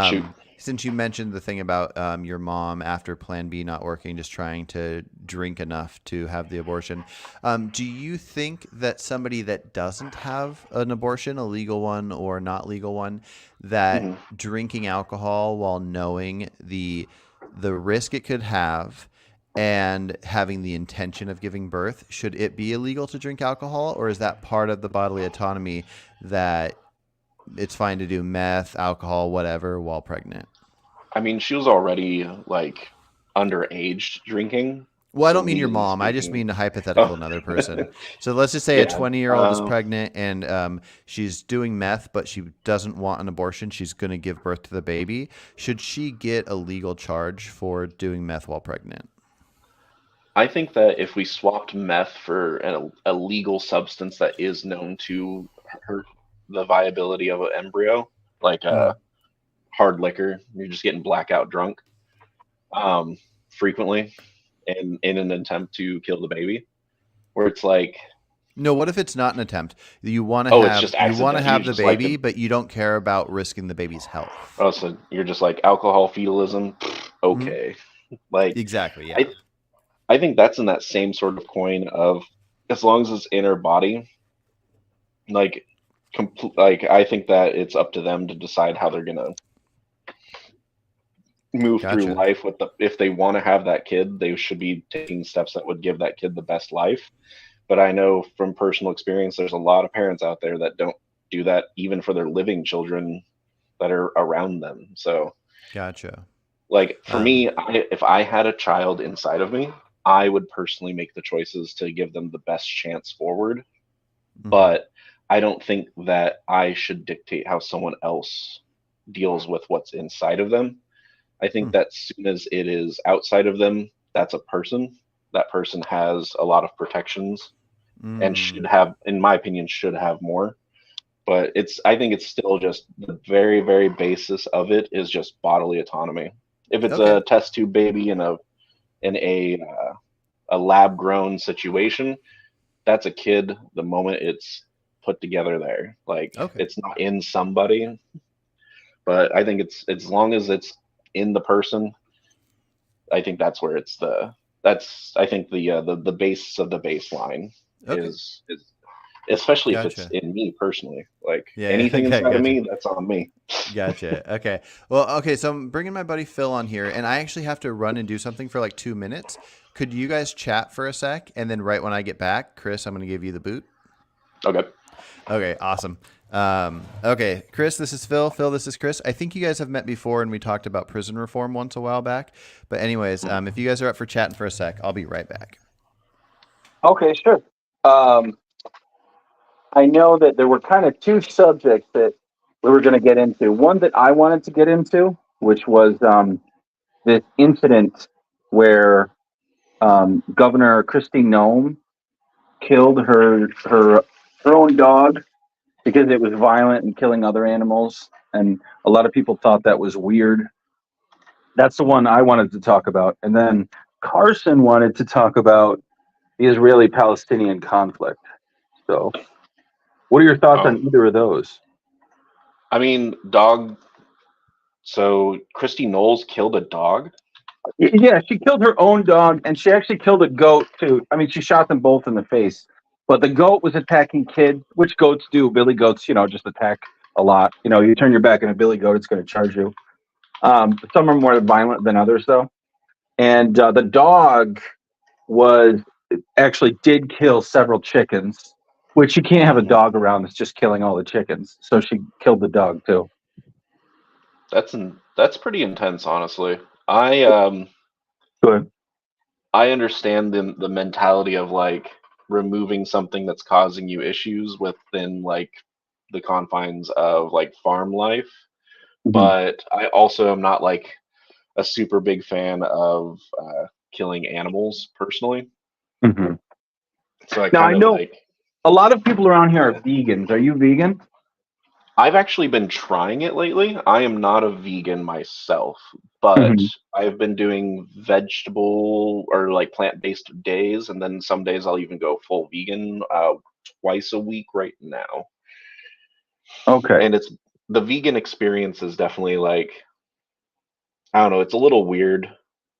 Shoot. Since you mentioned the thing about your mom after Plan B not working, just trying to drink enough to have the abortion, do you think that somebody that doesn't have an abortion, a legal one or not legal one, that Hmm. drinking alcohol while knowing the risk it could have and having the intention of giving birth, should it be illegal to drink alcohol, or is that part of the bodily autonomy that it's fine to do meth, alcohol, whatever while pregnant? I mean, she was already like underage drinking, Well, I so don't mean your legally mom. I just speaking. mean a hypothetical Oh, another person. So let's just say a yeah. 20-year-old is pregnant and she's doing meth, but she doesn't want an abortion. She's going to give birth to the baby. Should she get a legal charge for doing meth while pregnant? I think that if we swapped meth for a legal substance that is known to hurt the viability of an embryo, like Mm, hard liquor, you're just getting blackout drunk frequently, and in an attempt to kill the baby, where it's like No, what if it's not an attempt? You want to Oh, it's just accident. You the just like baby, to. but you don't care about risking the baby's health. Oh, so you're just like alcohol fetalism. Hmm. Okay, like Exactly. Yeah. I I think that's in that same sort of coin of as long as it's in her body, like like I think that it's up to them to decide how they're gonna move through Gotcha. life with the if they want to have that kid, they should be taking steps that would give that kid the best life. But I know from personal experience there's a lot of parents out there that don't do that even for their living children that are around them. So Gotcha. like for Um, me, if I had a child inside of me, I would personally make the choices to give them the best chance forward. mhm. But I don't think that I should dictate how someone else deals with what's inside of them. I think Hmm. that soon as it is outside of them, that's a person. That person has a lot of protections and should Mm. have, in my opinion, should have more. But I think it's still just the very, very basis of it is just bodily autonomy. If it's Okay. a test tube baby in a lab grown situation, that's a kid the moment it's put together there. Like Okay. it's not in somebody, but I think it's as long as it's in the person, I think that's where it's that's I think the base of the baseline Okay. is especially if it's Gotcha. in me personally. Like Yeah. Yeah. anything Okay. inside of Gotcha. me, that's on me. Gotcha. Okay. Well, okay. So I'm bringing my buddy Phil on here, and I actually have to run and do something for like 2 minutes. Could you guys chat for a sec, and then right when I get back, Chris, I'm going to give you the boot. Okay. Okay. Awesome. Okay, Chris, this is Phil. Phil, this is Chris. I think you guys have met before, and we talked about prison reform once a while back. But anyways, if you guys are up for chatting for a sec, I'll be right back. Okay, sure. Um, I know that there were kind of two subjects that we were going to get into. One that I wanted to get into, which was this incident where Governor Kristi Noem killed her own dog because it was violent and killing other animals, and a lot of people thought that was weird. That's the one I wanted to talk about, and then Carson wanted to talk about the Israeli-Palestinian conflict. So, what are your thoughts Oh, on either of those? I mean, dog. So Christy Knowles killed a dog. Yeah, she killed her own dog, and she actually killed a goat too. I mean, she shot them both in the face. But the goat was attacking kids, which goats do. Billy goats, just attack a lot. You turn your back on a billy goat, it's going to charge you. Some are more violent than others, though. And the dog was actually did kill several chickens, which you can't have a Mhm. dog around that's just killing all the chickens. So she killed the dog too. That's pretty intense, honestly. I Good. I understand the mentality of like removing something that's causing you issues within like the confines of like farm life, Hmm. but I also am not like a super big fan of killing animals personally. Hmm. So I Now I kind of know like a lot of people around here are yeah. vegans. Are you vegan? I've actually been trying it lately. I am not a vegan myself, but Hmm. I've been doing vegetable or like plant-based days, and then some days I'll even go full vegan twice a week right now. Okay. And it's the vegan experience is definitely like I don't know, it's a little weird,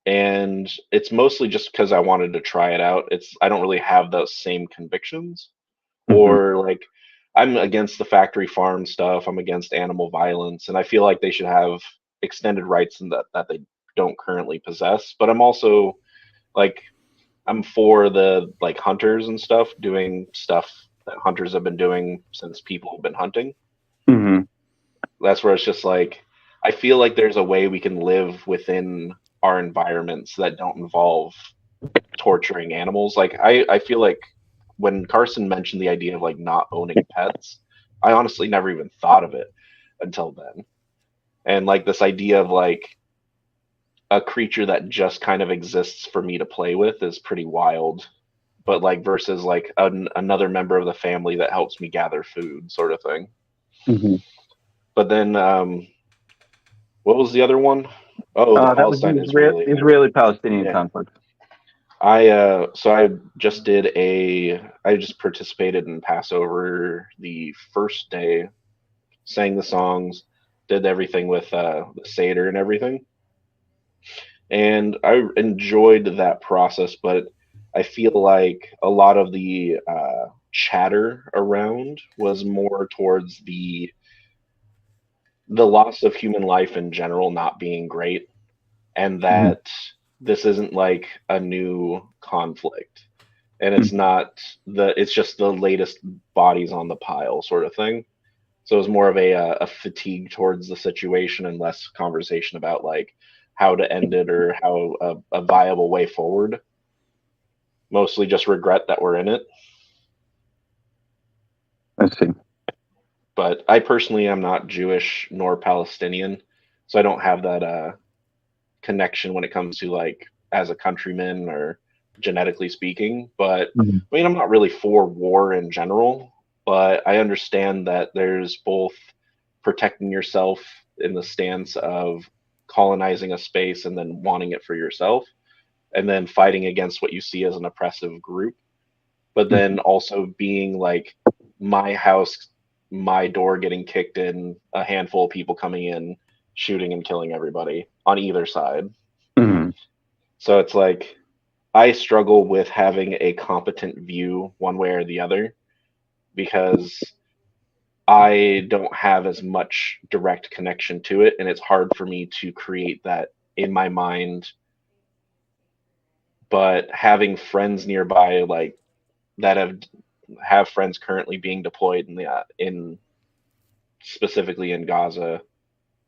and it's mostly just because I wanted to try it out. I don't really have those same convictions Hmm. or like I'm against the factory farm stuff. I'm against animal violence, and I feel like they should have extended rights in that they don't currently possess. But I'm also like I'm for the like hunters and stuff doing stuff that hunters have been doing since people have been hunting. Hmm. That's where it's just like I feel like there's a way we can live within our environments that don't involve torturing animals. Like I feel like when Carson mentioned the idea of like not owning pets, I honestly never even thought of it until then. And like this idea of like a creature that just kind of exists for me to play with is pretty wild. But like versus like another member of the family that helps me gather food, sort of thing. Hmm. But then, what was the other one? Oh, the That was the Palestine Israeli. Israeli-Palestinian Yeah. conflict. I just participated in Passover the first day, sang the songs, did everything with the Seder and everything. And I enjoyed that process, but I feel like a lot of the chatter around was more towards the loss of human life in general not being great, and that this isn't like a new conflict, and it's just the latest bodies on the pile sort of thing. So it was more of a fatigue towards the situation and less conversation about like how to end it or how a viable way forward. Mostly just regret that we're in it. I see. But I personally am not Jewish nor Palestinian, so I don't have that connection when it comes to like as a countryman or genetically speaking. But I mean, I'm not really for war in general, but I understand that there's both protecting yourself in the stance of colonizing a space and then wanting it for yourself, and then fighting against what you see as an oppressive group, but then also being like my house, my door getting kicked in, a handful of people coming in, shooting and killing everybody on either side. Mm-hmm. So it's like I struggle with having a competent view one way or the other because I don't have as much direct connection to it, and it's hard for me to create that in my mind. But having friends nearby, like that have friends currently being deployed in specifically in Gaza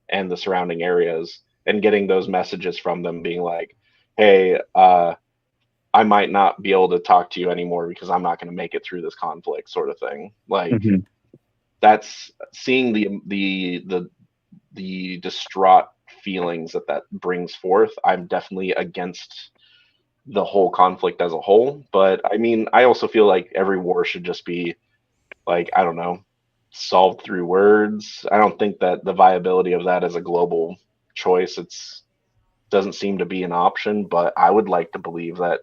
and the surrounding areas, and getting those messages from them being like, hey, I might not be able to talk to you anymore because I'm not going to make it through this conflict, sort of thing. Like that's seeing the distraught feelings that brings forth. I'm definitely against the whole conflict as a whole, but I mean, I also feel like every war should just be like, I don't know, solved through words. I don't think that the viability of that as a global choice, it's doesn't seem to be an option, but I would like to believe that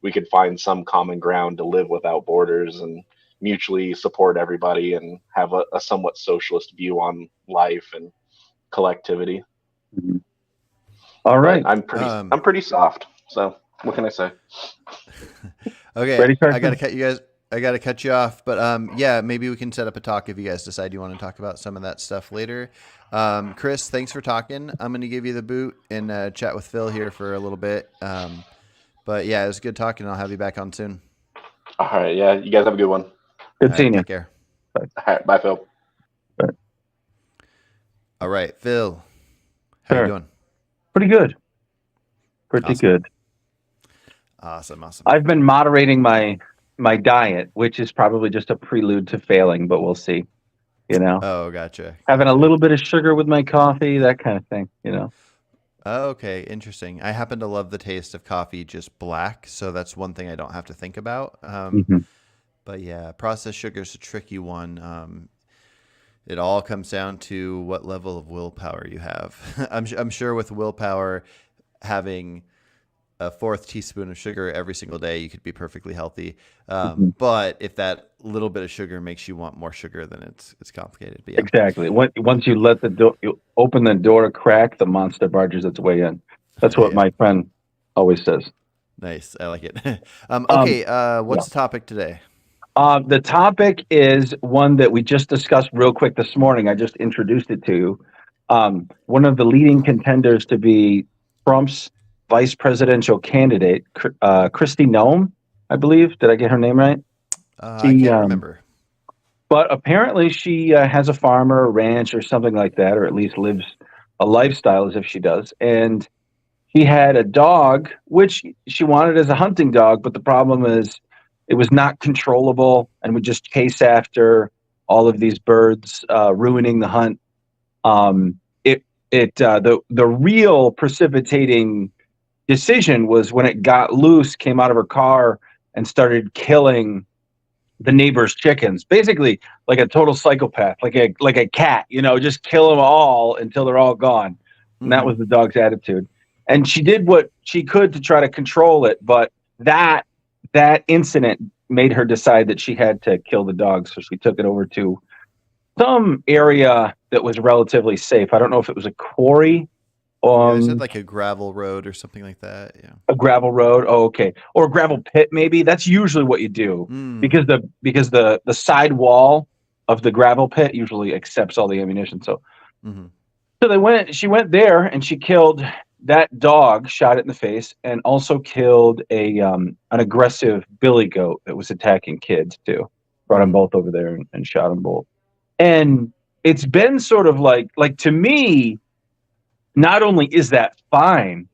we could find some common ground to live without borders and mutually support everybody and have a somewhat socialist view on life and collectivity. All right. But I'm pretty soft, so what can I say? Okay, Ready, I gotta cut you off, but yeah, maybe we can set up a talk if you guys decide you want to talk about some of that stuff later. Chris, thanks for talking. I'm gonna give you the boot and chat with Phil here for a little bit. But yeah, it was good talking. I'll have you back on soon. All right, yeah, you guys have a good one. Good seeing you. Take care. All right, bye, Phil. Bye. All right, Phil, how you doing? Pretty good. Pretty good. Awesome. I've been moderating my diet, which is probably just a prelude to failing, but we'll see. You know. Oh, gotcha. Having a little bit of sugar with my coffee, that kind of thing. You know. Oh, okay, interesting. I happen to love the taste of coffee just black, so that's one thing I don't have to think about. But yeah, processed sugar is a tricky one. It all comes down to what level of willpower you have. I'm sure with willpower, having a fourth teaspoon of sugar every single day, you could be perfectly healthy. But if that little bit of sugar makes you want more sugar, then it's complicated. But yeah. Exactly. Once you let you open the door a crack, the monster barges its way in. That's what my friend always says. Nice. I like it. Okay. What's the topic today? The topic is one that we just discussed real quick this morning. I just introduced it to you. One of the leading contenders to be Trump's vice presidential candidate, Kristi Noem, I believe. Did I get her name right? I can't remember. But apparently she has a farm or a ranch or something like that, or at least lives a lifestyle as if she does. And he had a dog, which she wanted as a hunting dog, but the problem is it was not controllable and would just chase after all of these birds, ruining the hunt. The real precipitating decision was when it got loose, came out of her car and started killing the neighbor's chickens, basically like a total psychopath, like a cat, you know, just kill them all until they're all gone. And that was the dog's attitude. And she did what she could to try to control it, but that incident made her decide that she had to kill the dog, so she took it over to some area that was relatively safe. I don't know if it was a quarry, Yeah, they said like a gravel road or something like that. Yeah. a gravel road. Oh, okay, or a gravel pit maybe. That's usually what you do because the side wall of the gravel pit usually accepts all the ammunition. So she went there and she killed that dog, shot it in the face, and also killed an aggressive billy goat that was attacking kids too. Brought them both over there and shot them both. And it's been sort of like to me, not only is that fine,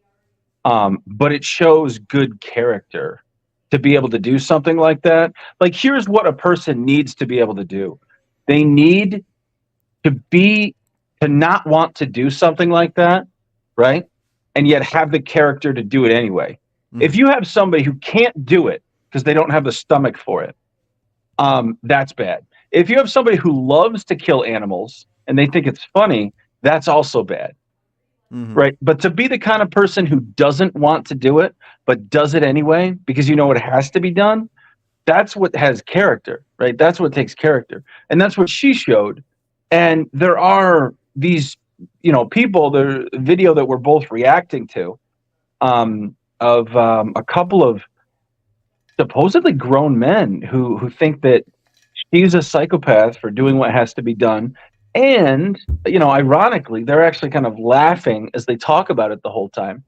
but it shows good character to be able to do something like that. Like, here's what a person needs to be able to do. They need to not want to do something like that, right? And yet have the character to do it anyway. If you have somebody who can't do it because they don't have the stomach for it, that's bad. If you have somebody who loves to kill animals and they think it's funny, that's also bad. Right? But to be the kind of person who doesn't want to do it, but does it anyway, because you know it has to be done, that's what has character, right? That's what takes character. And that's what she showed. And there are these, people, the video that we're both reacting to, of a couple of supposedly grown men who think that she's a psychopath for doing what has to be done. And, ironically, they're actually kind of laughing as they talk about it the whole time,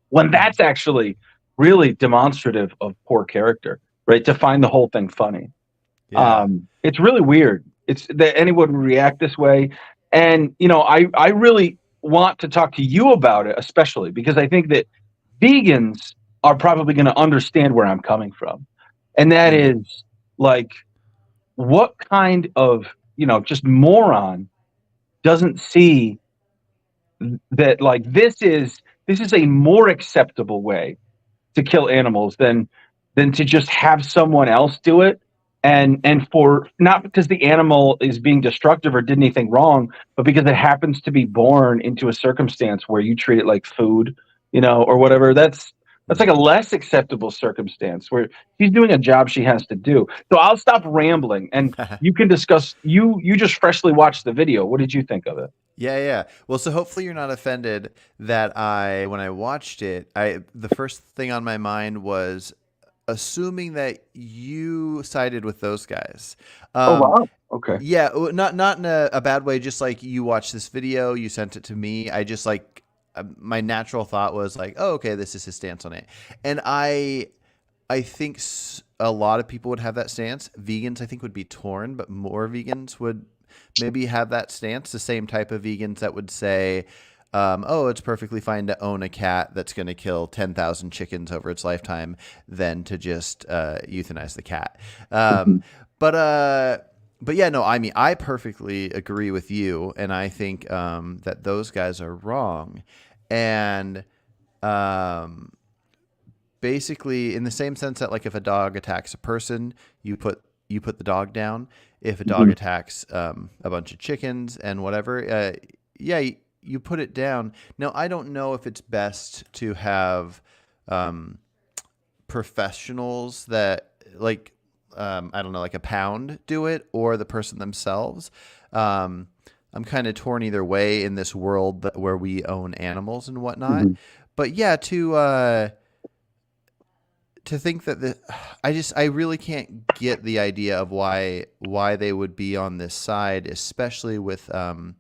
when that's actually really demonstrative of poor character, right? To find the whole thing funny. Yeah. It's really weird. It's that anyone would react this way. And, I really want to talk to you about it, especially because I think that vegans are probably going to understand where I'm coming from. And that is like, what kind of, just moron doesn't see that like this is a more acceptable way to kill animals than to just have someone else do it, and for not because the animal is being destructive or did anything wrong, but because it happens to be born into a circumstance where you treat it like food, or whatever. That's like a less acceptable circumstance where she's doing a job she has to do. So I'll stop rambling and you can discuss. You just freshly watched the video. What did you think of it? Yeah. Well, so hopefully you're not offended that when I watched it, the first thing on my mind was assuming that you sided with those guys. Oh, wow. Okay. Yeah, not in a bad way. Just like you watched this video, you sent it to me. I just like, my natural thought was like, oh, okay, this is his stance on it. And I think a lot of people would have that stance. Vegans, I think, would be torn, but more vegans would maybe have that stance. The same type of vegans that would say, oh, it's perfectly fine to own a cat that's going to kill 10,000 chickens over its lifetime than to just euthanize the cat. But yeah, no, I mean, I perfectly agree with you. And I think that those guys are wrong. And basically in the same sense that like if a dog attacks a person, you put the dog down. If a dog attacks a bunch of chickens and whatever, you put it down. Now, I don't know if it's best to have professionals that like, I don't know, like a pound do it or the person themselves. I'm kind of torn either way in this world where we own animals and whatnot. But yeah, to think that I really can't get the idea of why they would be on this side, especially with the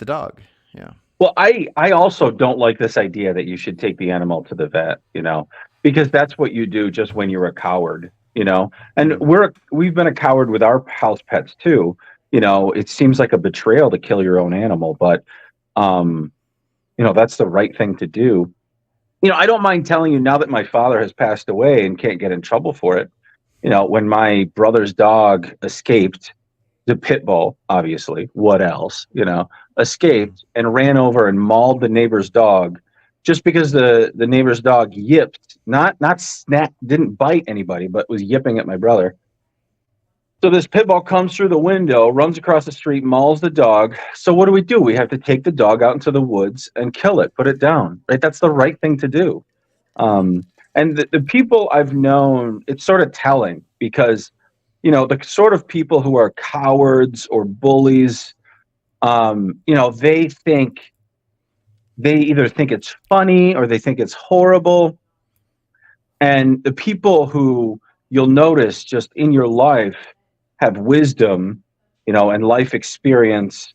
dog. Yeah. Well, I also don't like this idea that you should take the animal to the vet, because that's what you do just when you're a coward, and we've been a coward with our house pets too. It seems like a betrayal to kill your own animal, but that's the right thing to do. I don't mind telling you now that my father has passed away and can't get in trouble for it. When my brother's dog escaped, the pit bull, obviously, what else, escaped and ran over and mauled the neighbor's dog just because the neighbor's dog yipped, not didn't bite anybody, but was yipping at my brother. So this pit bull comes through the window, runs across the street, mauls the dog. So what do? We have to take the dog out into the woods and kill it, put it down, right? That's the right thing to do. And And the people I've known, it's sort of telling because, you know, the sort of people who are cowards or bullies, you know, they either think it's funny or they think it's horrible. And the people who you'll notice just in your life have wisdom, you know, and life experience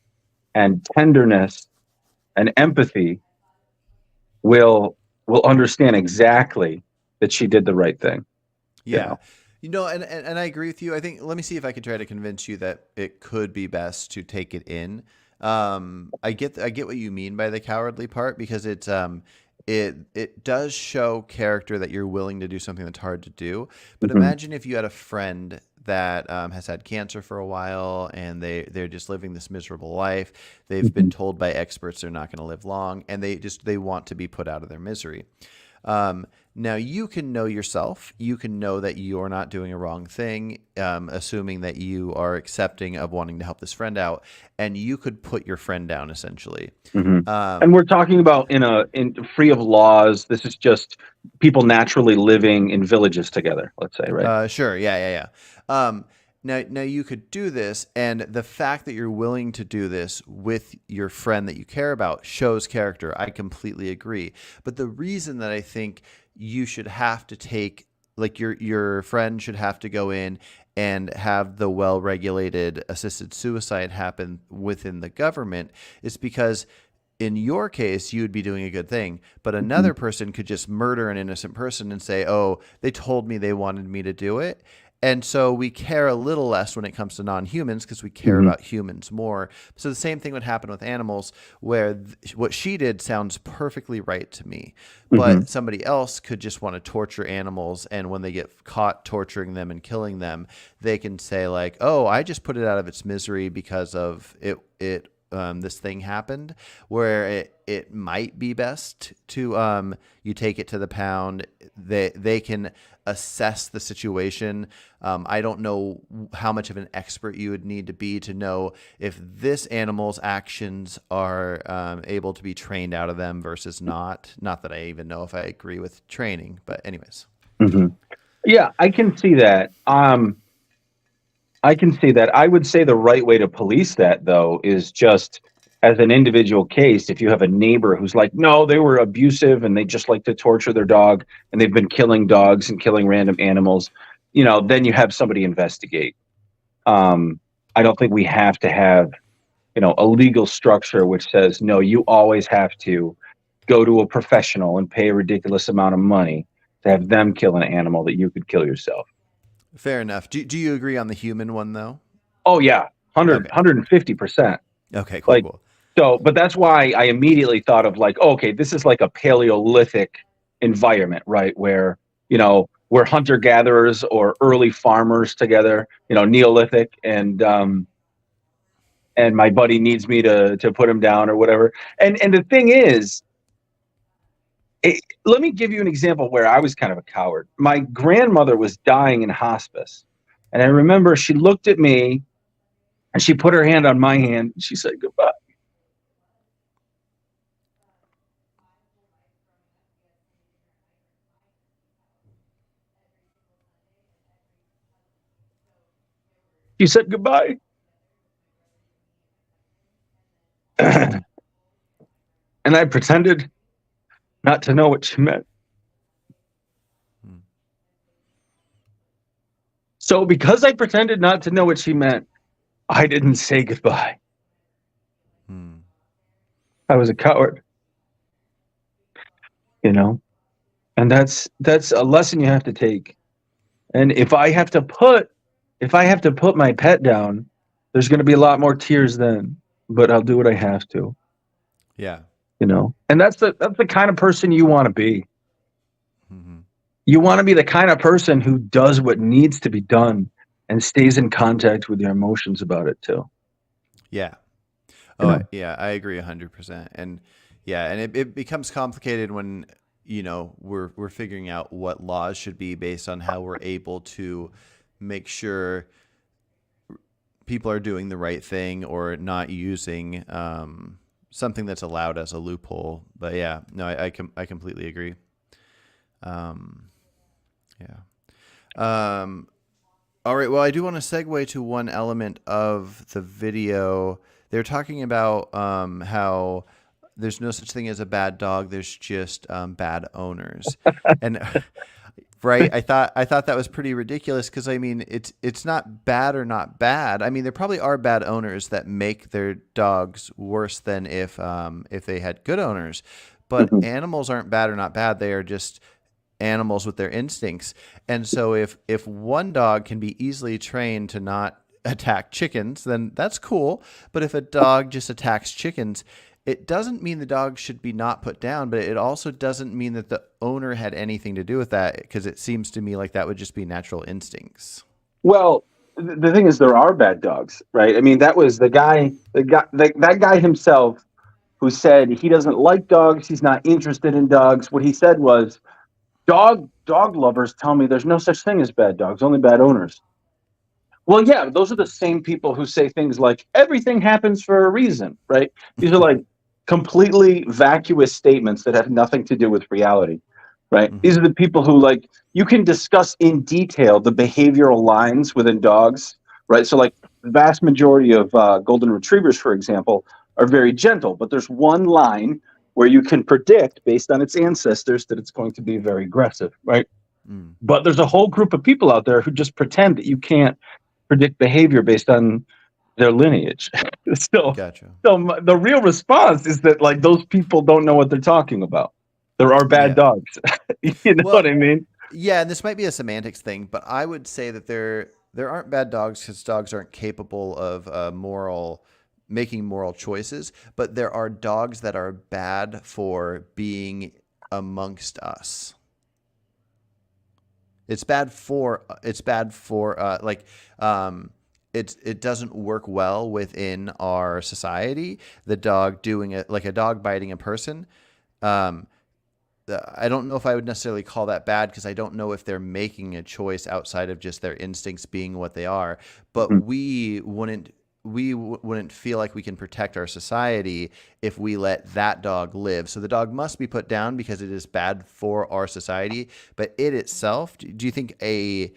and tenderness and empathy will understand exactly that she did the right thing. Yeah. And I agree with you. I think, let me see if I can try to convince you that it could be best to take it in. I get what you mean by the cowardly part, because it does show character that you're willing to do something that's hard to do. But imagine if you had a friend that has had cancer for a while, and they're just living this miserable life. They've been told by experts they're not going to live long, and they want to be put out of their misery. Now you can know yourself. You can know that you're not doing a wrong thing, assuming that you are accepting of wanting to help this friend out, and you could put your friend down essentially. And we're talking about in free of laws. This is just people naturally living in villages together, let's say, right? Sure. Yeah. Now you could do this, and the fact that you're willing to do this with your friend that you care about shows character. I completely agree. But the reason that I think you should have to take, like, your friend should have to go in and have the well-regulated assisted suicide happen within the government is because in your case, you would be doing a good thing, but another person could just murder an innocent person and say, oh, they told me they wanted me to do it. And so we care a little less when it comes to non-humans because we care about humans more. So the same thing would happen with animals, where what she did sounds perfectly right to me, but somebody else could just want to torture animals. And when they get caught torturing them and killing them, they can say like, oh, I just put it out of its misery because of it this thing happened, where it might be best to you take it to the pound. They can assess the situation. I don't know how much of an expert you would need to be to know if this animal's actions are able to be trained out of them versus not. Not that I even know if I agree with training, but anyways. Yeah, I can see that. I can see that. I would say the right way to police that, though, is just as an individual case. If you have a neighbor who's like, no, they were abusive and they just like to torture their dog and they've been killing dogs and killing random animals, you know, then you have somebody investigate. I don't think we have to have, you know, a legal structure which says, no, you always have to go to a professional and pay a ridiculous amount of money to have them kill an animal that you could kill yourself. Fair enough. Do you agree on the human one though? Oh yeah. 150%. Okay, cool. Like, cool. So, but that's why I immediately thought of like, oh, okay, this is like a Paleolithic environment, right? Where, you know, we're hunter gatherers or early farmers together, you know, Neolithic, and my buddy needs me to put him down or whatever. And the thing is, let me give you an example where I was kind of a coward. My grandmother was dying in hospice, and I remember she looked at me and she put her hand on my hand and she said goodbye. She said goodbye. And I pretended not to know what she meant. So because I pretended not to know what she meant, I didn't say goodbye. I was a coward. You know? And that's a lesson you have to take. And if I have to put my pet down, there's going to be a lot more tears then, but I'll do what I have to. Yeah. You know? And that's the kind of person you want to be. You want to be the kind of person who does what needs to be done and stays in contact with your emotions about it too. Yeah. Yeah, I agree 100%. And yeah, and it becomes complicated when, you know, we're figuring out what laws should be based on how we're able to make sure people are doing the right thing or not using something that's allowed as a loophole. But yeah, no, I completely agree. Yeah. All right. Well, I do want to segue to one element of the video. They're talking about how there's no such thing as a bad dog. There's just bad owners, and right. I thought that was pretty ridiculous because I mean it's not bad or not bad. I mean there probably are bad owners that make their dogs worse than if they had good owners, but Mhm. animals aren't bad or not bad. They are just animals with their instincts. And so if one dog can be easily trained to not attack chickens, then that's cool. But if a dog just attacks chickens, it doesn't mean the dog should be not put down, but it also doesn't mean that the owner had anything to do with that because it seems to me like that would just be natural instincts. Well, the thing is, there are bad dogs, right? I mean, that was that guy himself who said he doesn't like dogs. He's not interested in dogs. What he said was, dog lovers tell me there's no such thing as bad dogs, only bad owners. Well, yeah, those are the same people who say things like everything happens for a reason, right? These are like completely vacuous statements that have nothing to do with reality, right? Mm-hmm. These are the people who like you can discuss in detail the behavioral lines within dogs, right? So like the vast majority of golden retrievers, for example, are very gentle, but there's one line where you can predict based on its ancestors that it's going to be very aggressive, right? Mm. But there's a whole group of people out there who just pretend that you can't predict behavior based on their lineage. so, Gotcha. the real response is that like those people don't know what they're talking about. There are bad Yeah. dogs. You know Well, what I mean? yeah, and this might be a semantics thing, but I would say that there aren't bad dogs because dogs aren't capable of making moral choices, but there are dogs that are bad for being amongst us. It's bad for like it doesn't work well within our society. The dog doing it like a dog biting a person. Um, I don't know if I would necessarily call that bad because I don't know if they're making a choice outside of just their instincts being what they are. But Mhm. we wouldn't feel like we can protect our society if we let that dog live. So the dog must be put down because it is bad for our society. But it itself, do you think a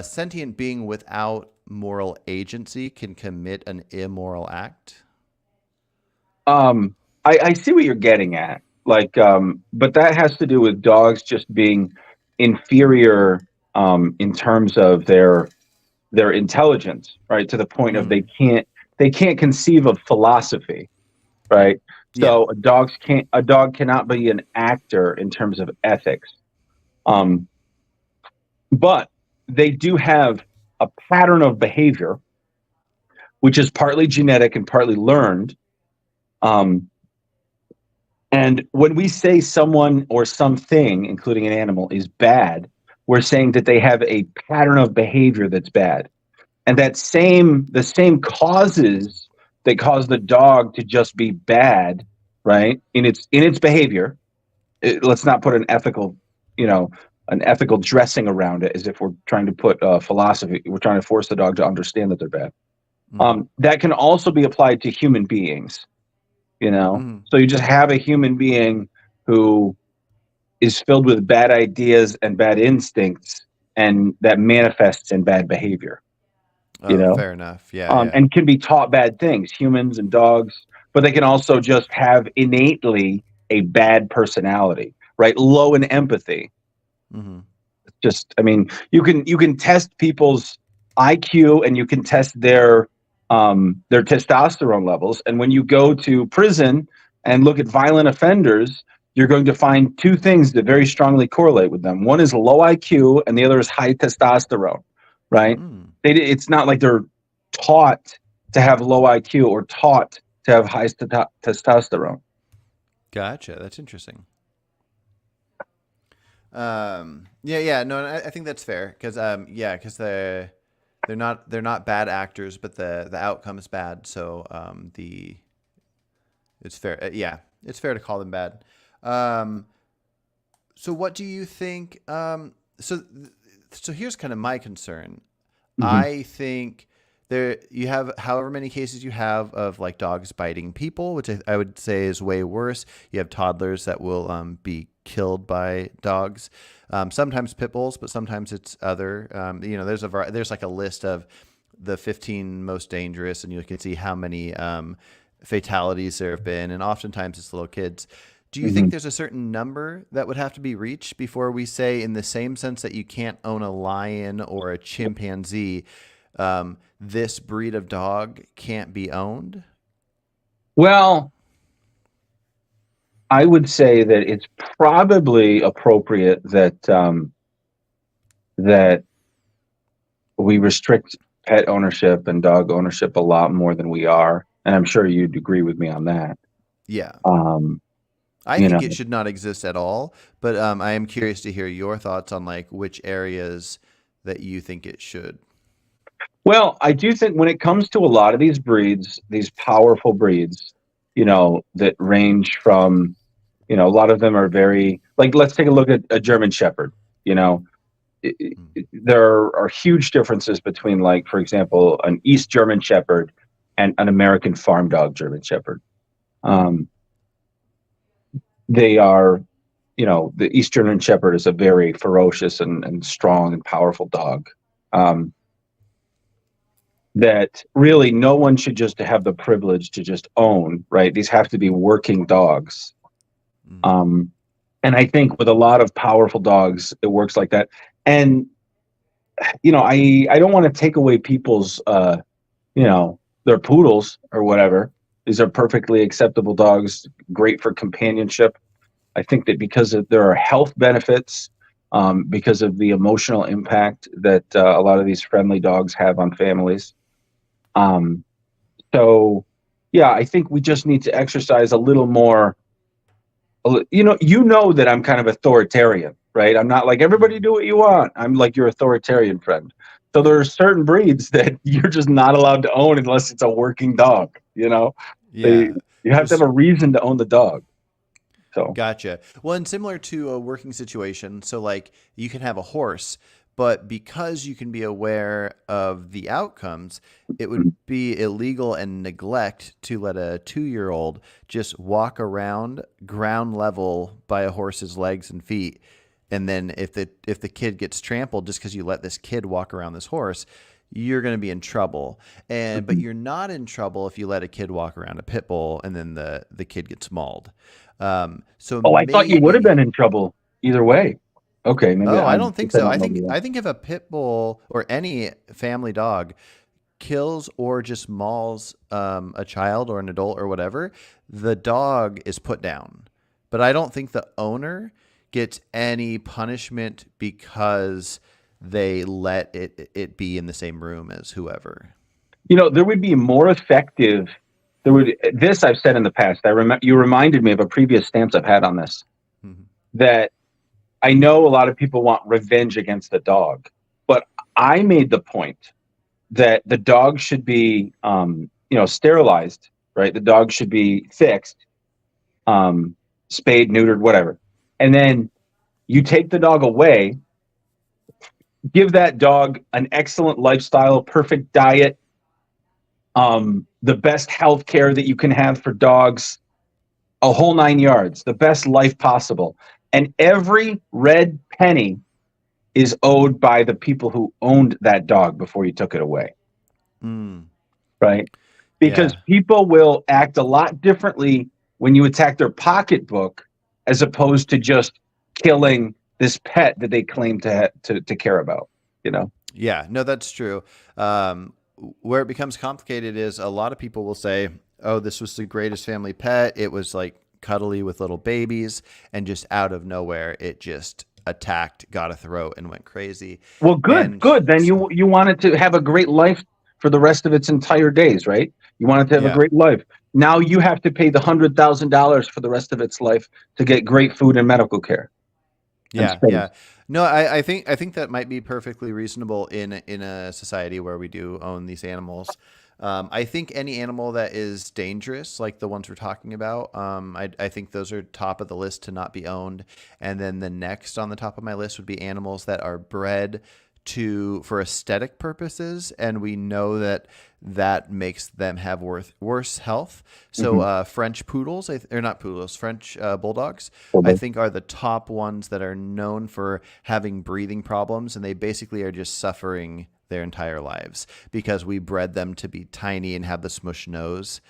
sentient being without moral agency can commit an immoral act? Um, I see what you're getting at. Like, but that has to do with dogs just being inferior in terms of their intelligence, right? To the point of Mm, they can't conceive of philosophy, right? yeah. So a dog cannot be an actor in terms of ethics. Um, but they do have a pattern of behavior, which is partly genetic and partly learned. Um, and when we say someone or something, including an animal, is bad, we're saying that they have a pattern of behavior that's bad. And the same causes that cause the dog to just be bad, right? In its behavior. Let's not put you know, an ethical dressing around it as if we're trying to put philosophy. We're trying to force the dog to understand that they're bad. Mm, That can also be applied to human beings. You know, mm. so you just have a human being who is filled with bad ideas and bad instincts, and that manifests in bad behavior. You Oh, know, fair enough. Yeah, yeah. and can be taught bad things, humans and dogs, but they can also just have innately a bad personality, right? Low in empathy. Hmm. Just, I mean, you can test people's IQ and you can test their testosterone levels. And when you go to prison and look at violent offenders, you're going to find two things that very strongly correlate with them. One is low IQ, and the other is high testosterone. Right? Mm. It's not like they're taught to have low IQ or taught to have high testosterone. Gotcha. That's interesting. Yeah, yeah. No, I think that's fair because, yeah, because they're not bad actors, but the outcome is bad. So, it's fair. Yeah, it's fair to call them bad. Um, so what do you think? So here's kind of my concern. Mm-hmm. I think there you have however many cases you have of like dogs biting people, which I would say is way worse. You have toddlers that will be killed by dogs. Sometimes pit bulls, but sometimes it's other. There's like a list of the 15 most dangerous, and you can see how many fatalities there have been, and oftentimes it's little kids. Do you think there's a certain number that would have to be reached before we say, in the same sense that you can't own a lion or a chimpanzee, this breed of dog can't be owned? Well, I would say that it's probably appropriate that that we restrict pet ownership and dog ownership a lot more than we are, and I'm sure you'd agree with me on that. Yeah. Um, I you think know, it should not exist at all, but I am curious to hear your thoughts on like which areas that you think it should. well, I do think when it comes to a lot of these breeds, these powerful breeds, that range from, a lot of them are very, like, let's take a look at a German Shepherd. You know, there are huge differences between, like, for example, an East German Shepherd and an American farm dog German Shepherd. Um, they are, the East German Shepherd is a very ferocious and strong and powerful dog. That really no one should just have the privilege to just own, right? These have to be working dogs. And I think with a lot of powerful dogs, it works like that. And, I don't want to take away people's, their poodles or whatever. These are perfectly acceptable dogs, great for companionship. I think that because there are health benefits, because of the emotional impact that a lot of these friendly dogs have on families. So yeah, I think we just need to exercise a little more. That I'm kind of authoritarian, right? I'm not like, everybody do what you want. I'm like your authoritarian friend. So there are certain breeds that you're just not allowed to own unless it's a working dog. Yeah. You have to have a reason to own the dog. So Gotcha. Well, and similar to a working situation, so like you can have a horse, but because you can be aware of the outcomes, it would be illegal and neglect to let a 2-year-old just walk around ground level by a horse's legs and feet. And then if the kid gets trampled just because you let this kid walk around this horse, you're going to be in trouble. But you're not in trouble if you let a kid walk around a pit bull and then the kid gets mauled. I thought you would have been in trouble either way. Okay, maybe. I don't think so. I think if a pit bull or any family dog kills or just mauls a child or an adult or whatever, the dog is put down. But I don't think the owner gets any punishment because they let it be in the same room as whoever. There would be more effective. This I've said in the past. You reminded me of a previous stance I've had on this. That I know a lot of people want revenge against the dog, but I made the point that the dog should be, sterilized, right? The dog should be fixed, spayed, neutered, whatever. And then you take the dog away, give that dog an excellent lifestyle, perfect diet, the best health care that you can have for dogs, a whole 9 yards, the best life possible. And every red penny is owed by the people who owned that dog before you took it away. Right? Because people will act a lot differently when you attack their pocketbook as opposed to just killing this pet that they claim to care about, Yeah, no, that's true. Where it becomes complicated is a lot of people will say, oh, this was the greatest family pet. It was like cuddly with little babies, and just out of nowhere, it just attacked, got a throat, and went crazy. Well, good. Then you want it to have a great life for the rest of its entire days, right? You want it to have a great life. Now you have to pay the $100,000 for the rest of its life to get great food and medical care. Yeah. No, I think that might be perfectly reasonable in a society where we do own these animals. I think any animal that is dangerous, like the ones we're talking about, I think those are top of the list to not be owned. And then the next on the top of my list would be animals that are bred for aesthetic purposes, and we know that makes them have worse health. So French poodles, or not poodles, French bulldogs, I think are the top ones that are known for having breathing problems, and they basically are just suffering their entire lives because we bred them to be tiny and have the smush nose.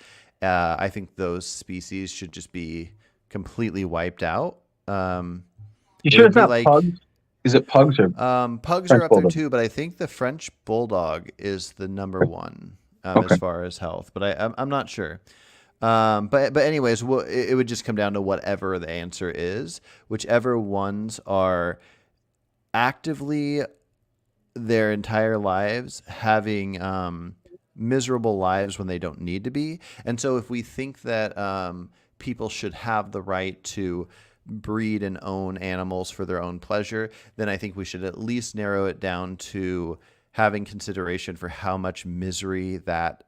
I think those species should just be completely wiped out. You sure it's not pugs? Is it pugs or pugs French are up bulldog? there too, but I think the French bulldog is the number one Okay. as far as health. But I'm not sure. But anyways, it would just come down to whatever the answer is. Whichever ones are actively their entire lives having miserable lives when they don't need to be. And so if we think that people should have the right to breed and own animals for their own pleasure, then I think we should at least narrow it down to having consideration for how much misery that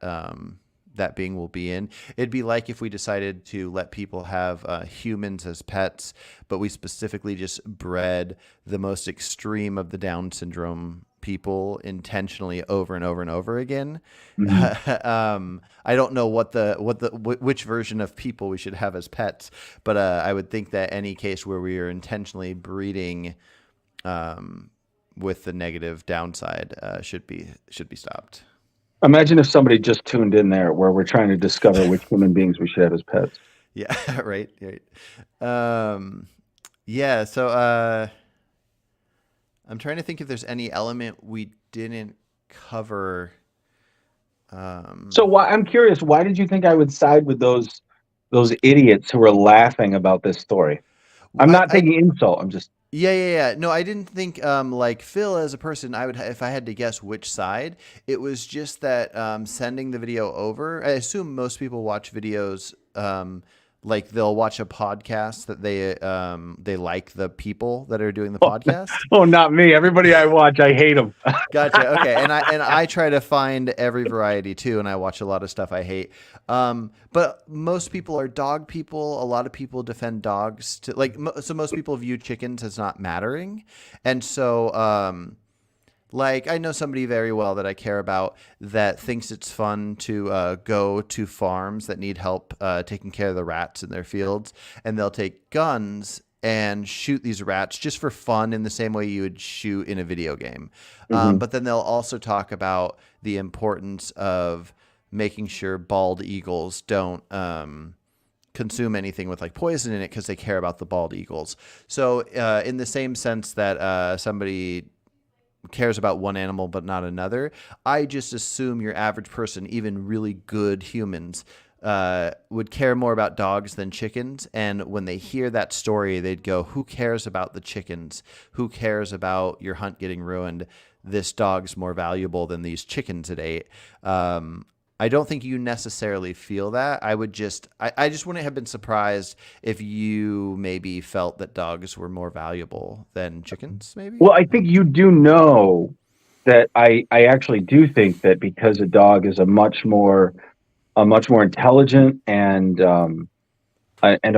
that being will be in. It'd be like if we decided to let people have humans as pets, but we specifically just bred the most extreme of the Down syndrome people intentionally over and over and over again. I don't know which version of people we should have as pets, but I would think that any case where we are intentionally breeding with the negative downside should be stopped. Imagine if somebody just tuned in there where we're trying to discover which human beings we should have as pets. Yeah, right. Yeah, so I'm trying to think if there's any element we didn't cover. So I'm curious, why did you think I would side with those idiots who were laughing about this story? I'm not taking insult. I'm just Yeah. No, I didn't think like Phil as a person. I would if I had to guess which side. It was just that sending the video over. I assume most people watch videos. Like they'll watch a podcast that they like the people that are doing the podcast. Oh, not me. Everybody I watch, I hate them. Gotcha. Okay, and I try to find every variety too, and I watch a lot of stuff I hate. But most people are dog people. A lot of people defend dogs so most people view chickens as not mattering, and so like I know somebody very well that I care about that thinks it's fun to go to farms that need help taking care of the rats in their fields, and they'll take guns and shoot these rats just for fun in the same way you would shoot in a video game. But then they'll also talk about the importance of making sure bald eagles don't consume anything with like poison in it because they care about the bald eagles. So in the same sense that somebody cares about one animal but not another, I just assume your average person, even really good humans, would care more about dogs than chickens. And when they hear that story, they'd go, who cares about the chickens? Who cares about your hunt getting ruined? This dog's more valuable than these chickens it ate. I don't think you necessarily feel that. I just wouldn't have been surprised if you maybe felt that dogs were more valuable than chickens, maybe? Well, I think you do know that I actually do think that because a dog is a much more intelligent and a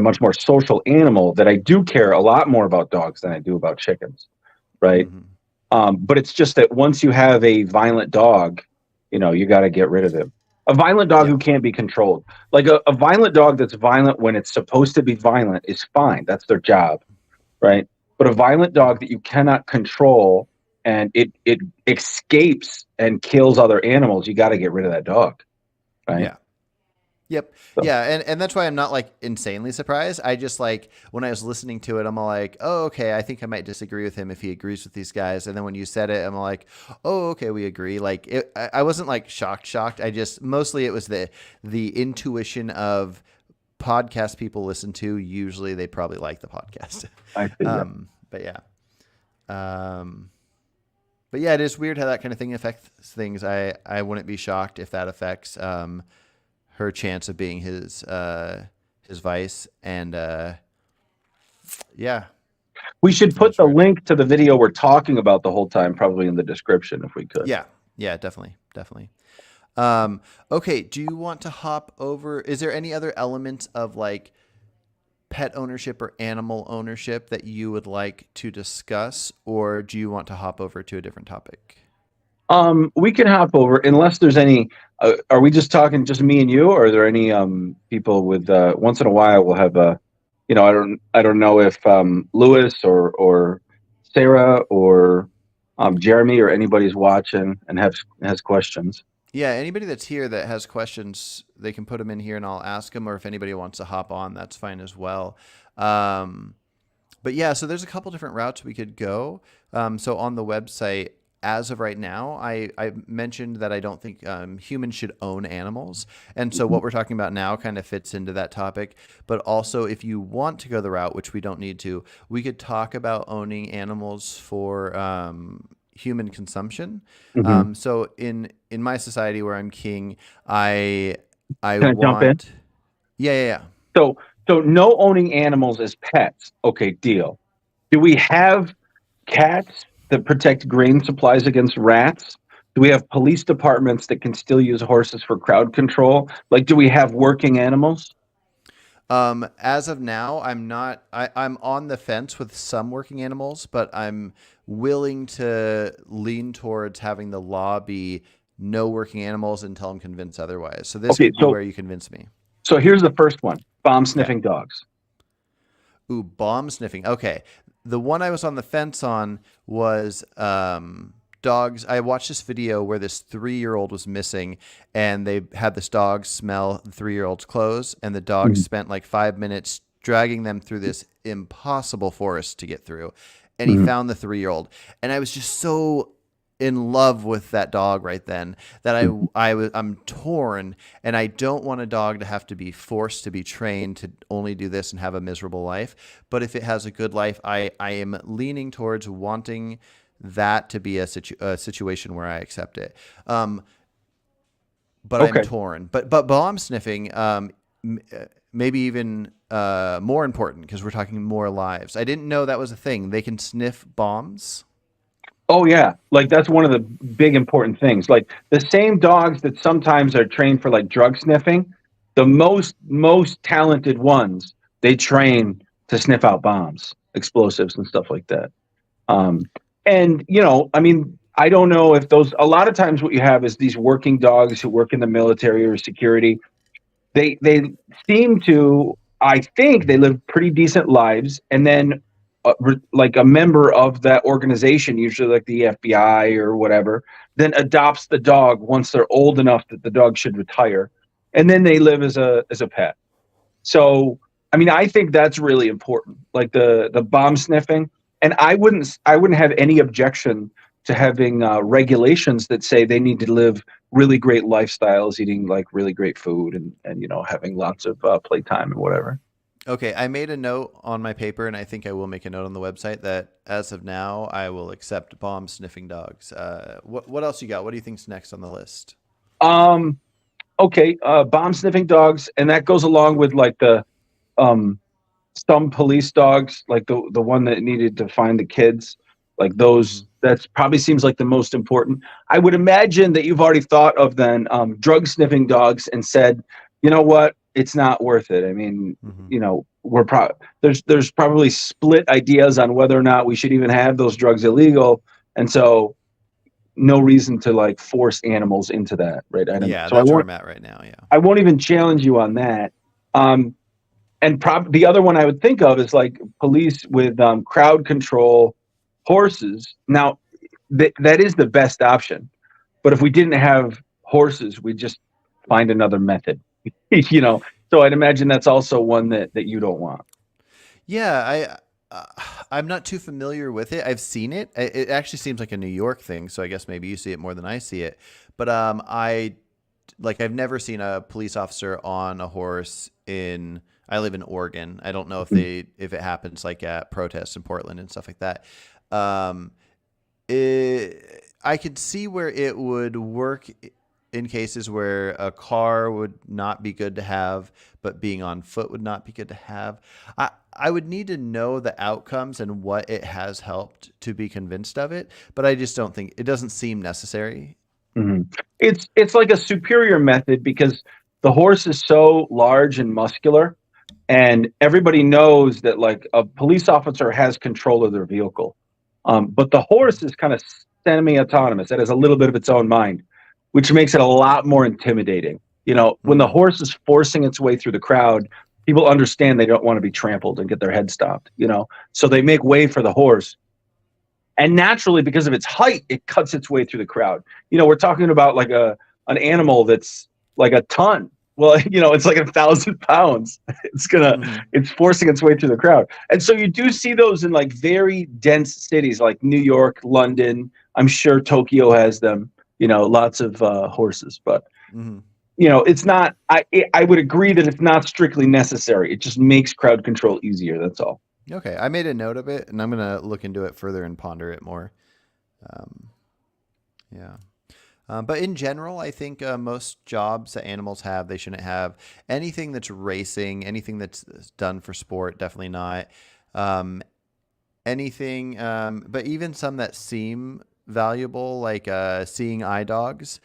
much more social animal, that I do care a lot more about dogs than I do about chickens, right? But it's just that once you have a violent dog, you got to get rid of him. A violent dog who can't be controlled. Like a violent dog that's violent when it's supposed to be violent is fine. That's their job, right? But a violent dog that you cannot control and it escapes and kills other animals, you got to get rid of that dog, right? Yeah. Yep. So. Yeah, and that's why I'm not like insanely surprised. I just like when I was listening to it, I'm all like, oh, okay, I think I might disagree with him if he agrees with these guys. And then when you said it, I'm like, oh, okay, we agree. Like I wasn't like shocked. I just mostly it was the intuition of podcast people listen to. Usually they probably like the podcast. I see. But yeah. But yeah, it is weird how that kind of thing affects things. I wouldn't be shocked if that affects her chance of being his vice, and yeah. We should put the link to the video we're talking about the whole time probably in the description if we could. Yeah, definitely. Okay, do you want to hop over? Is there any other elements of like pet ownership or animal ownership that you would like to discuss, or do you want to hop over to a different topic? We can hop over unless there's any. Are we just talking just me and you, or are there any people with? Once in a while, we'll have I don't know if Lewis or Sarah or Jeremy or anybody's watching and has questions. Yeah, anybody that's here that has questions, they can put them in here and I'll ask them. Or if anybody wants to hop on, that's fine as well. But yeah, so there's a couple different routes we could go. So on the website, as of right now, I mentioned that I don't think humans should own animals. And so what we're talking about now kind of fits into that topic. But also, if you want to go the route, which we don't need to, we could talk about owning animals for human consumption. So in my society where I'm king, I Can I jump in? Yeah. So no owning animals as pets. Okay, deal. Do we have cats that protect grain supplies against rats? Do we have police departments that can still use horses for crowd control? Like, do we have working animals? As of now, I'm on the fence with some working animals, but I'm willing to lean towards having the law be no working animals until I'm convinced otherwise. So this could be where you convince me. So here's the first one: bomb sniffing dogs. Ooh, bomb sniffing. Okay. The one I was on the fence on was dogs. I watched this video where this 3-year-old was missing, and they had this dog smell the 3-year-old's clothes, and the dog spent like 5 minutes dragging them through this impossible forest to get through. And he found the 3-year-old. And I was just so in love with that dog right then that I'm torn, and I don't want a dog to have to be forced to be trained to only do this and have a miserable life. But if it has a good life, I am leaning towards wanting that to be a situation where I accept it. But I'm torn. But bomb sniffing, maybe even more important, because we're talking more lives. I didn't know that was a thing. They can sniff bombs. Oh yeah, like that's one of the big important things. Like the same dogs that sometimes are trained for like drug sniffing, the most talented ones, they train to sniff out bombs, explosives and stuff like that. And I mean, I don't know if a lot of times what you have is these working dogs who work in the military or security. They seem to, I think they live pretty decent lives, and then like a member of that organization, usually like the FBI or whatever, then adopts the dog once they're old enough that the dog should retire, and then they live as a pet. So, I mean, I think that's really important, like the bomb sniffing. And I wouldn't have any objection to having regulations that say they need to live really great lifestyles, eating like really great food, and having lots of playtime and whatever. Okay, I made a note on my paper, and I think I will make a note on the website that as of now, I will accept bomb sniffing dogs. What else you got? What do you think's next on the list? Okay, bomb sniffing dogs, and that goes along with like the some police dogs, like the one that needed to find the kids, like those. That's probably seems like the most important. I would imagine that you've already thought of then drug sniffing dogs and said, you know what, it's not worth it. I mean, there's probably split ideas on whether or not we should even have those drugs illegal, and so no reason to like force animals into that, right? That's where I'm at right now. Yeah, I won't even challenge you on that. And the other one I would think of is like police with crowd control horses. Now, that is the best option. But if we didn't have horses, we'd just find another method. So I'd imagine that's also one that you don't want. Yeah, I'm not too familiar with it. I've seen it. It actually seems like a New York thing, so I guess maybe you see it more than I see it. But I've never seen a police officer on a horse I live in Oregon. I don't know if it happens like at protests in Portland and stuff like that. I could see where it would work in cases where a car would not be good to have, but being on foot would not be good to have. I would need to know the outcomes and what it has helped to be convinced of it, but I just don't think it doesn't seem necessary. Mm-hmm. It's like a superior method because the horse is so large and muscular, and everybody knows that like a police officer has control of their vehicle. But the horse is kind of semi-autonomous. It has a little bit of its own mind, which makes it a lot more intimidating. You know, when the horse is forcing its way through the crowd, people understand they don't want to be trampled and get their head stopped, you know, so they make way for the horse. And naturally, because of its height, it cuts its way through the crowd. You know, we're talking about like an animal that's like a ton. Well, you know, it's like 1,000 pounds. It's forcing its way through the crowd. And so you do see those in like very dense cities like New York, London. I'm sure Tokyo has them, you know, lots of horses, but you know, it's not, I would agree that it's not strictly necessary. It just makes crowd control easier. That's all. Okay. I made a note of it and I'm going to look into it further and ponder it more. Yeah. But in general, I think most jobs that animals have, they shouldn't have anything that's racing, anything that's done for sport. Definitely not anything. But even some that seem valuable, like seeing eye dogs.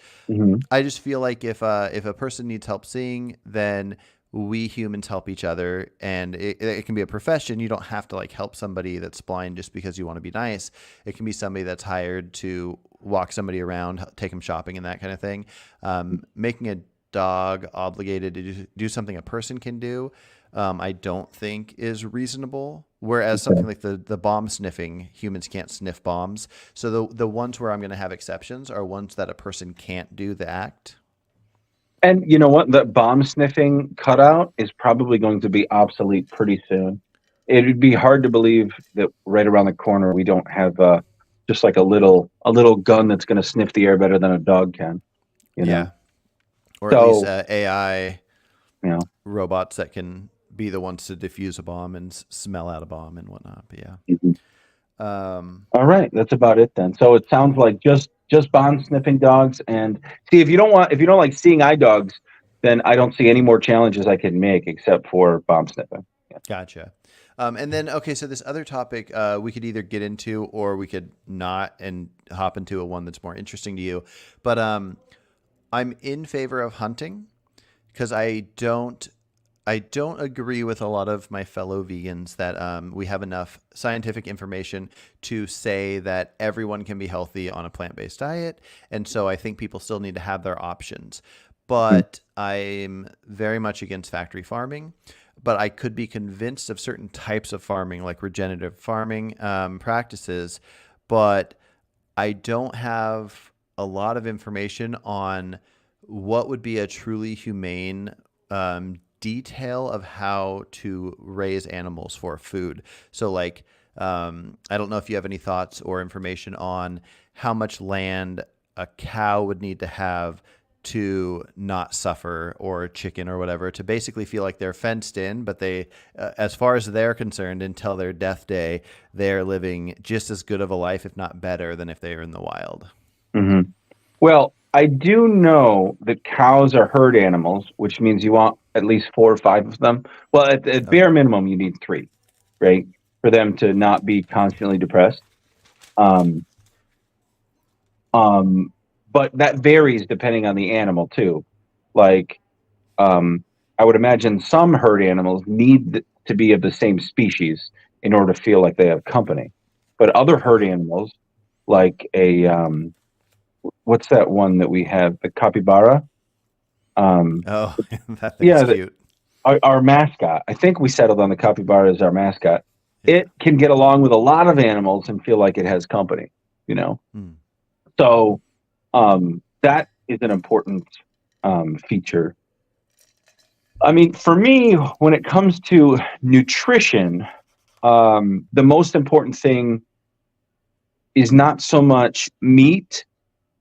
I just feel like if a person needs help seeing, then we humans help each other, and it can be a profession. You don't have to like help somebody that's blind just because you want to be nice. It can be somebody that's hired to walk somebody around, take them shopping and that kind of thing. Making a dog obligated to do something a person can do, I don't think is reasonable. Whereas something like the bomb sniffing, humans can't sniff bombs. So the ones where I'm going to have exceptions are ones that a person can't do the act. And you know what? The bomb sniffing cutout is probably going to be obsolete pretty soon. It would be hard to believe that right around the corner we don't have just like a little gun that's going to sniff the air better than a dog can. You know? Yeah. Or at least AI robots that can be the ones to defuse a bomb and smell out a bomb and whatnot. But yeah. All right, that's about it then. So it sounds like just bomb sniffing dogs. And see, if you don't like seeing eye dogs, then I don't see any more challenges I can make except for bomb sniffing. Yeah. Gotcha. And then, okay, so this other topic we could either get into or we could not and hop into a one that's more interesting to you. But I'm in favor of hunting because I don't agree with a lot of my fellow vegans that we have enough scientific information to say that everyone can be healthy on a plant-based diet. And so I think people still need to have their options. But I'm very much against factory farming. But I could be convinced of certain types of farming, like regenerative farming practices. But I don't have a lot of information on what would be a truly humane detail of how to raise animals for food. So like, I don't know if you have any thoughts or information on how much land a cow would need to have to not suffer, or a chicken or whatever, to basically feel like they're fenced in, but they, as far as they're concerned, until their death day, they're living just as good of a life, if not better, than if they were in the wild. Mm-hmm. Well, I do know that cows are herd animals, which means you want at least 4 or 5 of them. Well, at bare minimum, you need 3, right, for them to not be constantly depressed. But that varies depending on the animal too. Like, I would imagine some herd animals need to be of the same species in order to feel like they have company. But other herd animals, like what's that one that we have? The capybara. That thing's cute. Our mascot. I think we settled on the capybara as our mascot. Yeah. It can get along with a lot of animals and feel like it has company, you know? So that is an important feature. I mean, for me, when it comes to nutrition, the most important thing is not so much meat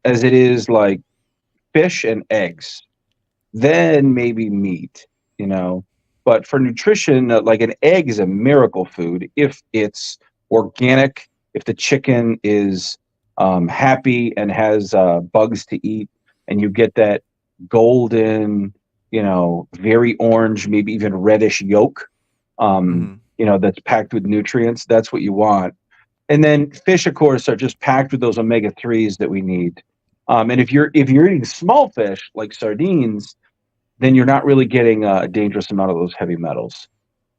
as it is like fish and eggs. Then maybe meat, you know. But for nutrition, like an egg is a miracle food if it's organic, if the chicken is happy and has bugs to eat, and you get that golden, you know, very orange, maybe even reddish yolk, you know, that's packed with nutrients. That's what you want. And then fish, of course, are just packed with those omega-3s that we need. And if you're eating small fish like sardines, then you're not really getting a dangerous amount of those heavy metals.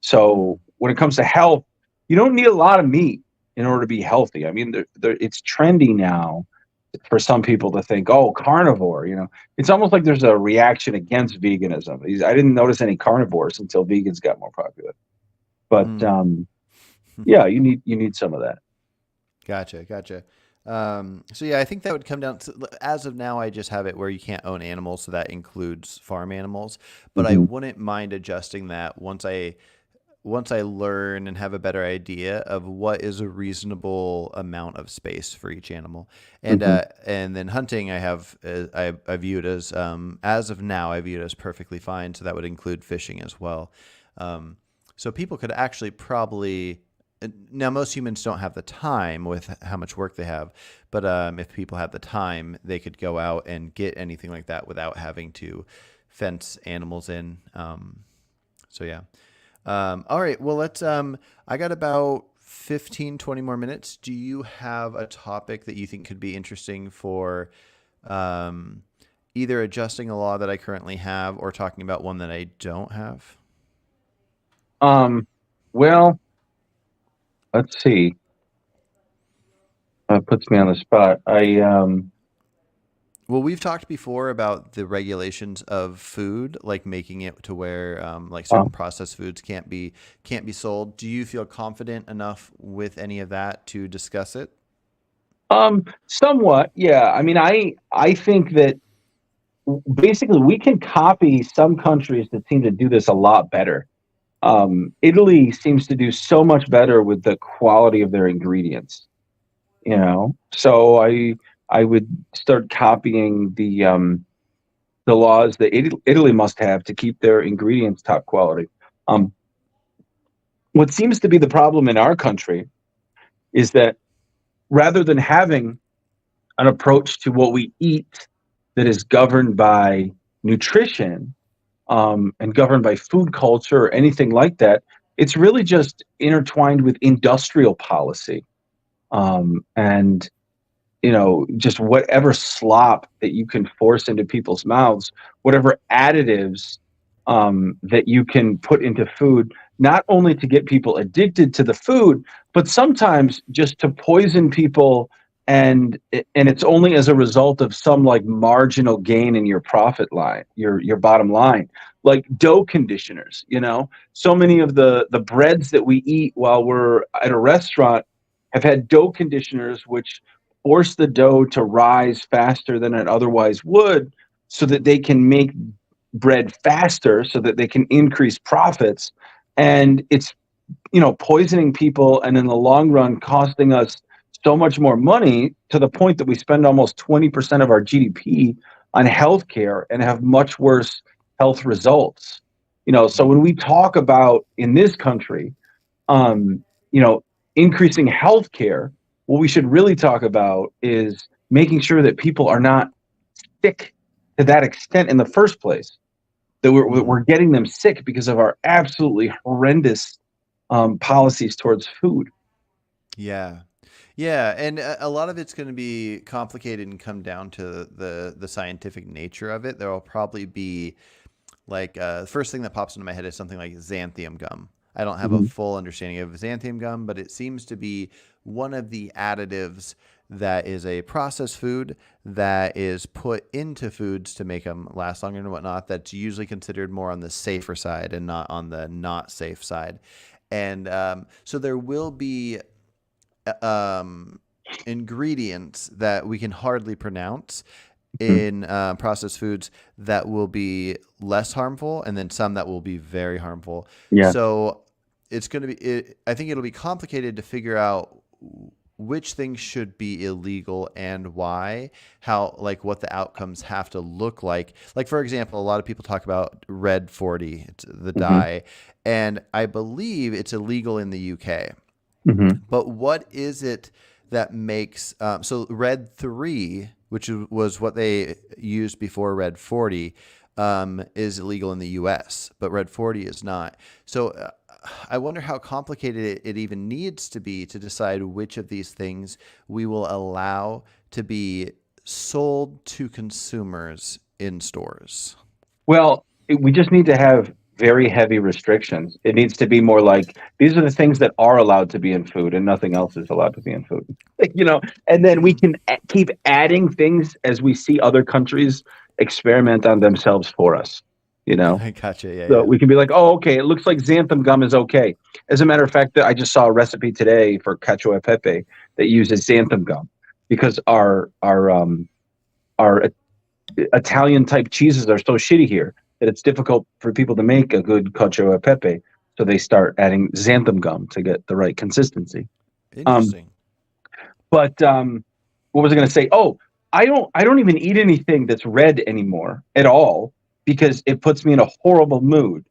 So when it comes to health, you don't need a lot of meat in order to be healthy. I mean, it's trendy now for some people to think, oh, carnivore, it's almost like there's a reaction against veganism. I didn't notice any carnivores until vegans got more popular. But yeah, you need some of that. Gotcha. So yeah, I think that would come down to, as of now, I just have it where you can't own animals, so that includes farm animals. But I wouldn't mind adjusting that once I learn and have a better idea of what is a reasonable amount of space for each animal. And and then hunting, I view it as of now, I view it as perfectly fine. So that would include fishing as well. So people could actually probably. Now, most humans don't have the time with how much work they have, but if people had the time, they could go out and get anything like that without having to fence animals in. So yeah. All right. Well, let's. I got about 15, 20 more minutes. Do you have a topic that you think could be interesting for either adjusting a law that I currently have or talking about one that I don't have? Well, let's see. That puts me on the spot. Well, we've talked before about the regulations of food, like making it to where like certain processed foods can't be sold. Do you feel confident enough with any of that to discuss it? Somewhat, yeah. I mean, I think that basically we can copy some countries that seem to do this a lot better. Italy seems to do so much better with the quality of their ingredients, So I would start copying the laws that Italy must have to keep their ingredients top quality. What seems to be the problem in our country is that rather than having an approach to what we eat that is governed by nutrition, and governed by food culture or anything like that, it's really just intertwined with industrial policy. And just whatever slop that you can force into people's mouths, whatever additives that you can put into food, not only to get people addicted to the food, but sometimes just to poison people. And it's only as a result of some like marginal gain in your profit line, your bottom line, like dough conditioners. So many of the breads that we eat while we're at a restaurant have had dough conditioners, which force the dough to rise faster than it otherwise would, so that they can make bread faster, so that they can increase profits. And it's poisoning people, and in the long run costing us so much more money, to the point that we spend almost 20% of our GDP on healthcare and have much worse health results. So when we talk about in this country, increasing healthcare, what we should really talk about is making sure that people are not sick to that extent in the first place, that we're getting them sick because of our absolutely horrendous policies towards food. Yeah, and a lot of it's going to be complicated and come down to the scientific nature of it. There will probably be like the first thing that pops into my head is something like xanthium gum. I don't have a full understanding of xanthium gum, but it seems to be one of the additives that is a processed food that is put into foods to make them last longer and whatnot. That's usually considered more on the safer side and not on the not safe side. And so there will be ingredients that we can hardly pronounce in processed foods that will be less harmful, and then some that will be very harmful. Yeah. So it's going to be, I think it'll be complicated to figure out which things should be illegal and why, how, like what the outcomes have to look like. Like, for example, a lot of people talk about Red 40, it's the dye, and I believe it's illegal in the UK. But what is it that makes, so Red 3, which was what they used before Red 40, is illegal in the US, but Red 40 is not. So I wonder how complicated it even needs to be to decide which of these things we will allow to be sold to consumers in stores. Well, we just need to have very heavy restrictions. It needs to be more like these are the things that are allowed to be in food, and nothing else is allowed to be in food. And then we can keep adding things as we see other countries experiment on themselves for us. I gotcha. Yeah, So yeah. we can be like, oh, okay, it looks like xanthan gum is okay. As a matter of fact, I just saw a recipe today for cacio e pepe that uses xanthan gum because our Italian type cheeses are so shitty here that it's difficult for people to make a good cacio e pepe. So they start adding xanthan gum to get the right consistency. Interesting. But what was I going to say? Oh, I don't even eat anything that's red anymore at all because it puts me in a horrible mood.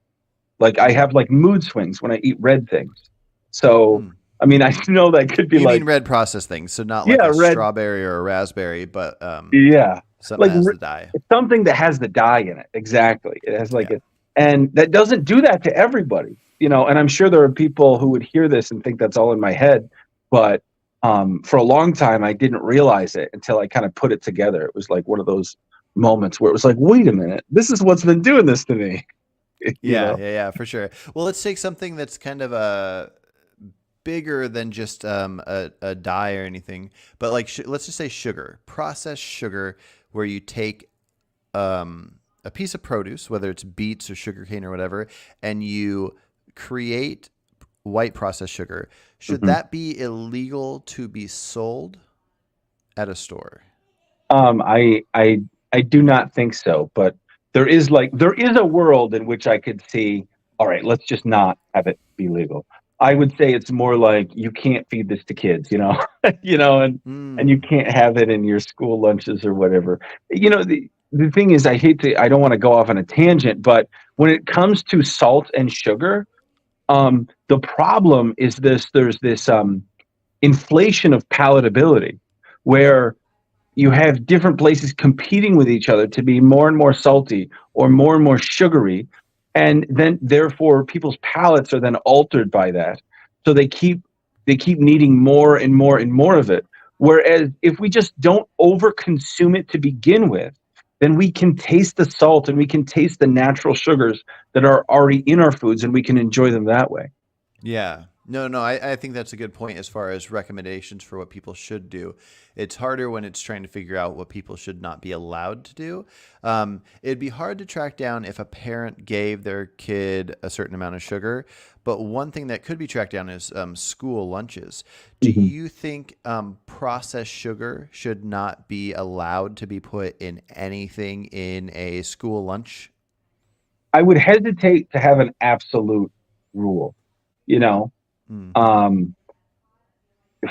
Like I have like mood swings when I eat red things. So I mean, I know that could be You like mean red processed things, so not like a red, strawberry or a raspberry, but yeah, something like that has the dye. something that has the dye in it. Exactly, it has like Yeah. it, and that doesn't do that to everybody. And I'm sure there are people who would hear this and think that's all in my head, but for a long time I didn't realize it until I kind of put it together. It was like one of those moments where it was like, wait a minute, this is what's been doing this to me. Yeah, for sure. Well, let's take something that's kind of bigger than just a dye or anything, but like let's just say sugar, processed sugar, where you take a piece of produce, whether it's beets or sugarcane or whatever, and you create white processed sugar. Should that be illegal to be sold at a store? I do not think so, but there is a world in which I could see, all right, let's just not have it be legal. I would say it's more like you can't feed this to kids, and you can't have it in your school lunches or whatever. The thing is, I don't want to go off on a tangent, but when it comes to salt and sugar, the problem is there's this inflation of palatability where you have different places competing with each other to be more and more salty or more sugary. And then therefore people's palates are then altered by that. So they keep needing more and more and more of it. Whereas if we just don't over consume it to begin with, then we can taste the salt and we can taste the natural sugars that are already in our foods and we can enjoy them that way. Yeah. No, I think that's a good point as far as recommendations for what people should do. It's harder when it's trying to figure out what people should not be allowed to do. It'd be hard to track down if a parent gave their kid a certain amount of sugar, but one thing that could be tracked down is school lunches. Do you think processed sugar should not be allowed to be put in anything in a school lunch? I would hesitate to have an absolute rule,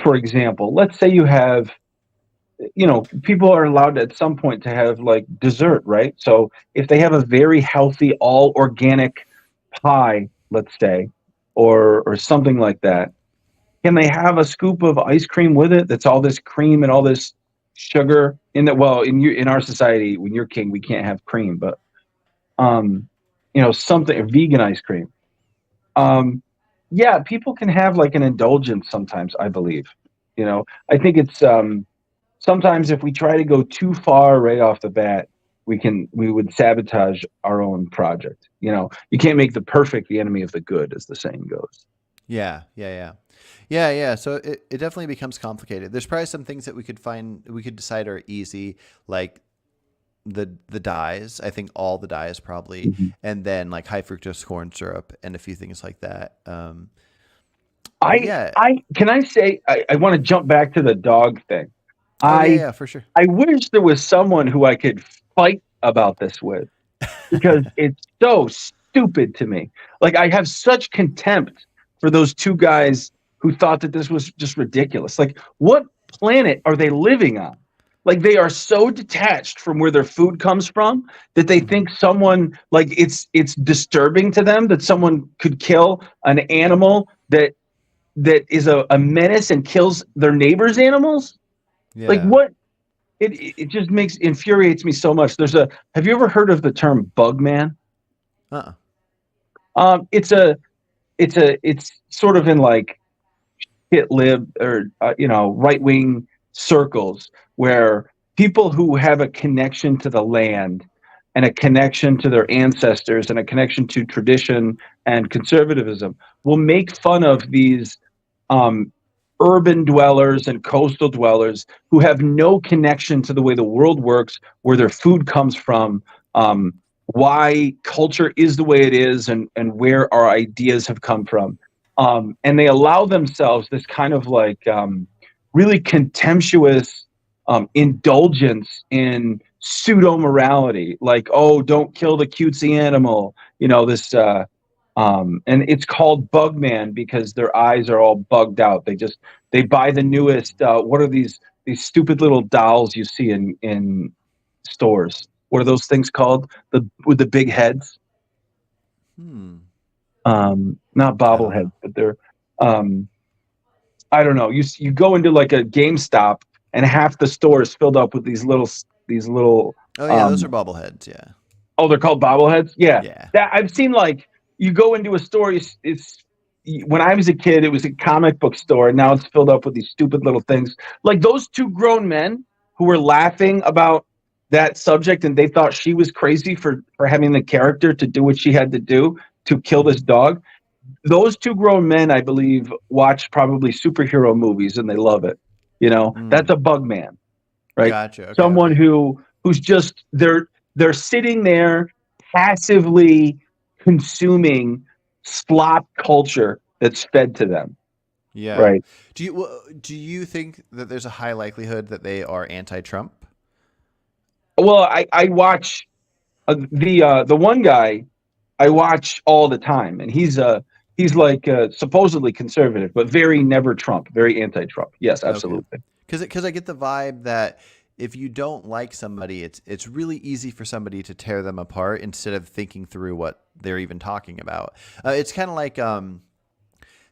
For example, let's say you have, people are allowed at some point to have like dessert, right? So if they have a very healthy, all organic pie, let's say, or something like that, can they have a scoop of ice cream with it? That's all this cream and all this sugar in that. Well, in our society, when you're king, we can't have cream, but something vegan ice cream. Yeah, people can have like an indulgence sometimes, I believe. I think it's sometimes if we try to go too far right off the bat, we would sabotage our own project. You can't make the perfect the enemy of the good, as the saying goes. Yeah. So it definitely becomes complicated. There's probably some things that we could decide are easy, like the dyes. I think all the dyes probably, and then like high fructose corn syrup and a few things like that. Can I say I want to jump back to the dog thing. Yeah, for sure. I wish there was someone who I could fight about this with, because it's so stupid to me. Like I have such contempt for those two guys who thought that this was just ridiculous. Like, what planet are they living on? Like, they are so detached from where their food comes from that they think someone, like, it's disturbing to them that someone could kill an animal that is a menace and kills their neighbor's animals. Yeah. Like, what? It just infuriates me so much. Have you ever heard of the term bug man? It's sort of in like hit lib or right wing circles where people who have a connection to the land and a connection to their ancestors and a connection to tradition and conservatism will make fun of these um, urban dwellers and coastal dwellers who have no connection to the way the world works, where their food comes from, um, why culture is the way it is, and where our ideas have come from. And they allow themselves this kind of like really contemptuous indulgence in pseudo morality, like, oh, don't kill the cutesy animal, this and it's called Bugman because their eyes are all bugged out. They buy the newest what are these stupid little dolls you see in stores? What are those things called, with the big heads? Not bobbleheads, but they're I don't know. You go into like a GameStop and half the store is filled up with these little. Oh yeah, those are bobbleheads. Yeah. Oh, they're called bobbleheads. Yeah. Yeah. That I've seen. Like, you go into a store. It's when I was a kid, it was a comic book store, and now it's filled up with these stupid little things. Like those two grown men who were laughing about that subject, and they thought she was crazy for having the character to do what she had to do to kill this dog. Those two grown men, I believe, watch probably superhero movies and they love it. That's a Bugman, right? Gotcha. Okay, Someone who's just they're sitting there passively consuming slop culture that's fed to them. Yeah. Right. Do you think that there's a high likelihood that they are anti-Trump? Well, I watch the one guy I watch all the time, and he's like supposedly conservative, but very never Trump, very anti-Trump. Yes, absolutely. Because I get the vibe that if you don't like somebody, it's really easy for somebody to tear them apart instead of thinking through what they're even talking about. It's kind of like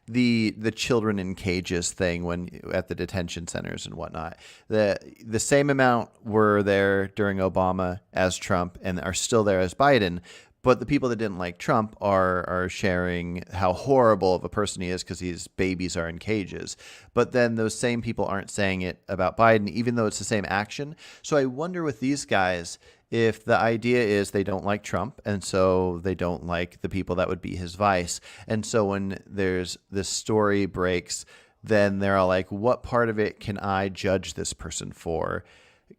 the children in cages thing when at the detention centers and whatnot. The same amount were there during Obama as Trump and are still there as Biden. But the people that didn't like Trump are sharing how horrible of a person he is because his babies are in cages. But then those same people aren't saying it about Biden, even though it's the same action. So I wonder with these guys if the idea is they don't like Trump, and so they don't like the people that would be his vice. And so when there's this story breaks, then they're all like, what part of it can I judge this person for?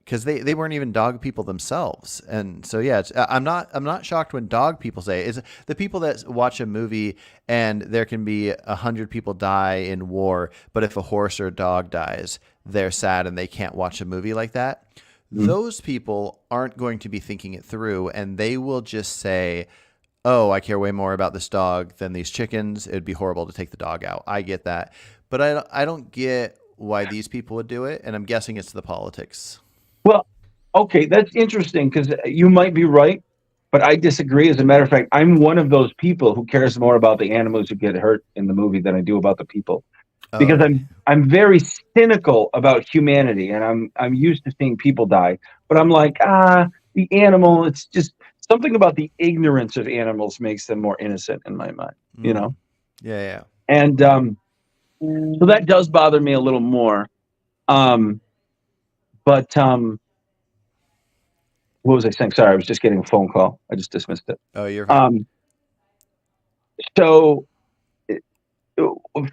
Because they weren't even dog people themselves. And so, yeah, I'm not shocked when dog people say it. It's the people that watch a movie and there can be 100 people die in war, but if a horse or a dog dies, they're sad and they can't watch a movie like that. Mm-hmm. Those people aren't going to be thinking it through, and they will just say, oh, I care way more about this dog than these chickens. It'd be horrible to take the dog out. I get that. But I don't get why these people would do it, and I'm guessing it's the politics. Well, okay, that's interesting because you might be right, but I disagree. As a matter of fact, I'm one of those people who cares more about the animals who get hurt in the movie than I do about the people, because I'm very cynical about humanity, and I'm used to seeing people die. But I'm like, the animal. It's just something about the ignorance of animals makes them more innocent in my mind. Yeah. And so that does bother me a little more. But what was I saying? Sorry, I was just getting a phone call. I just dismissed it. Oh, you're fine. So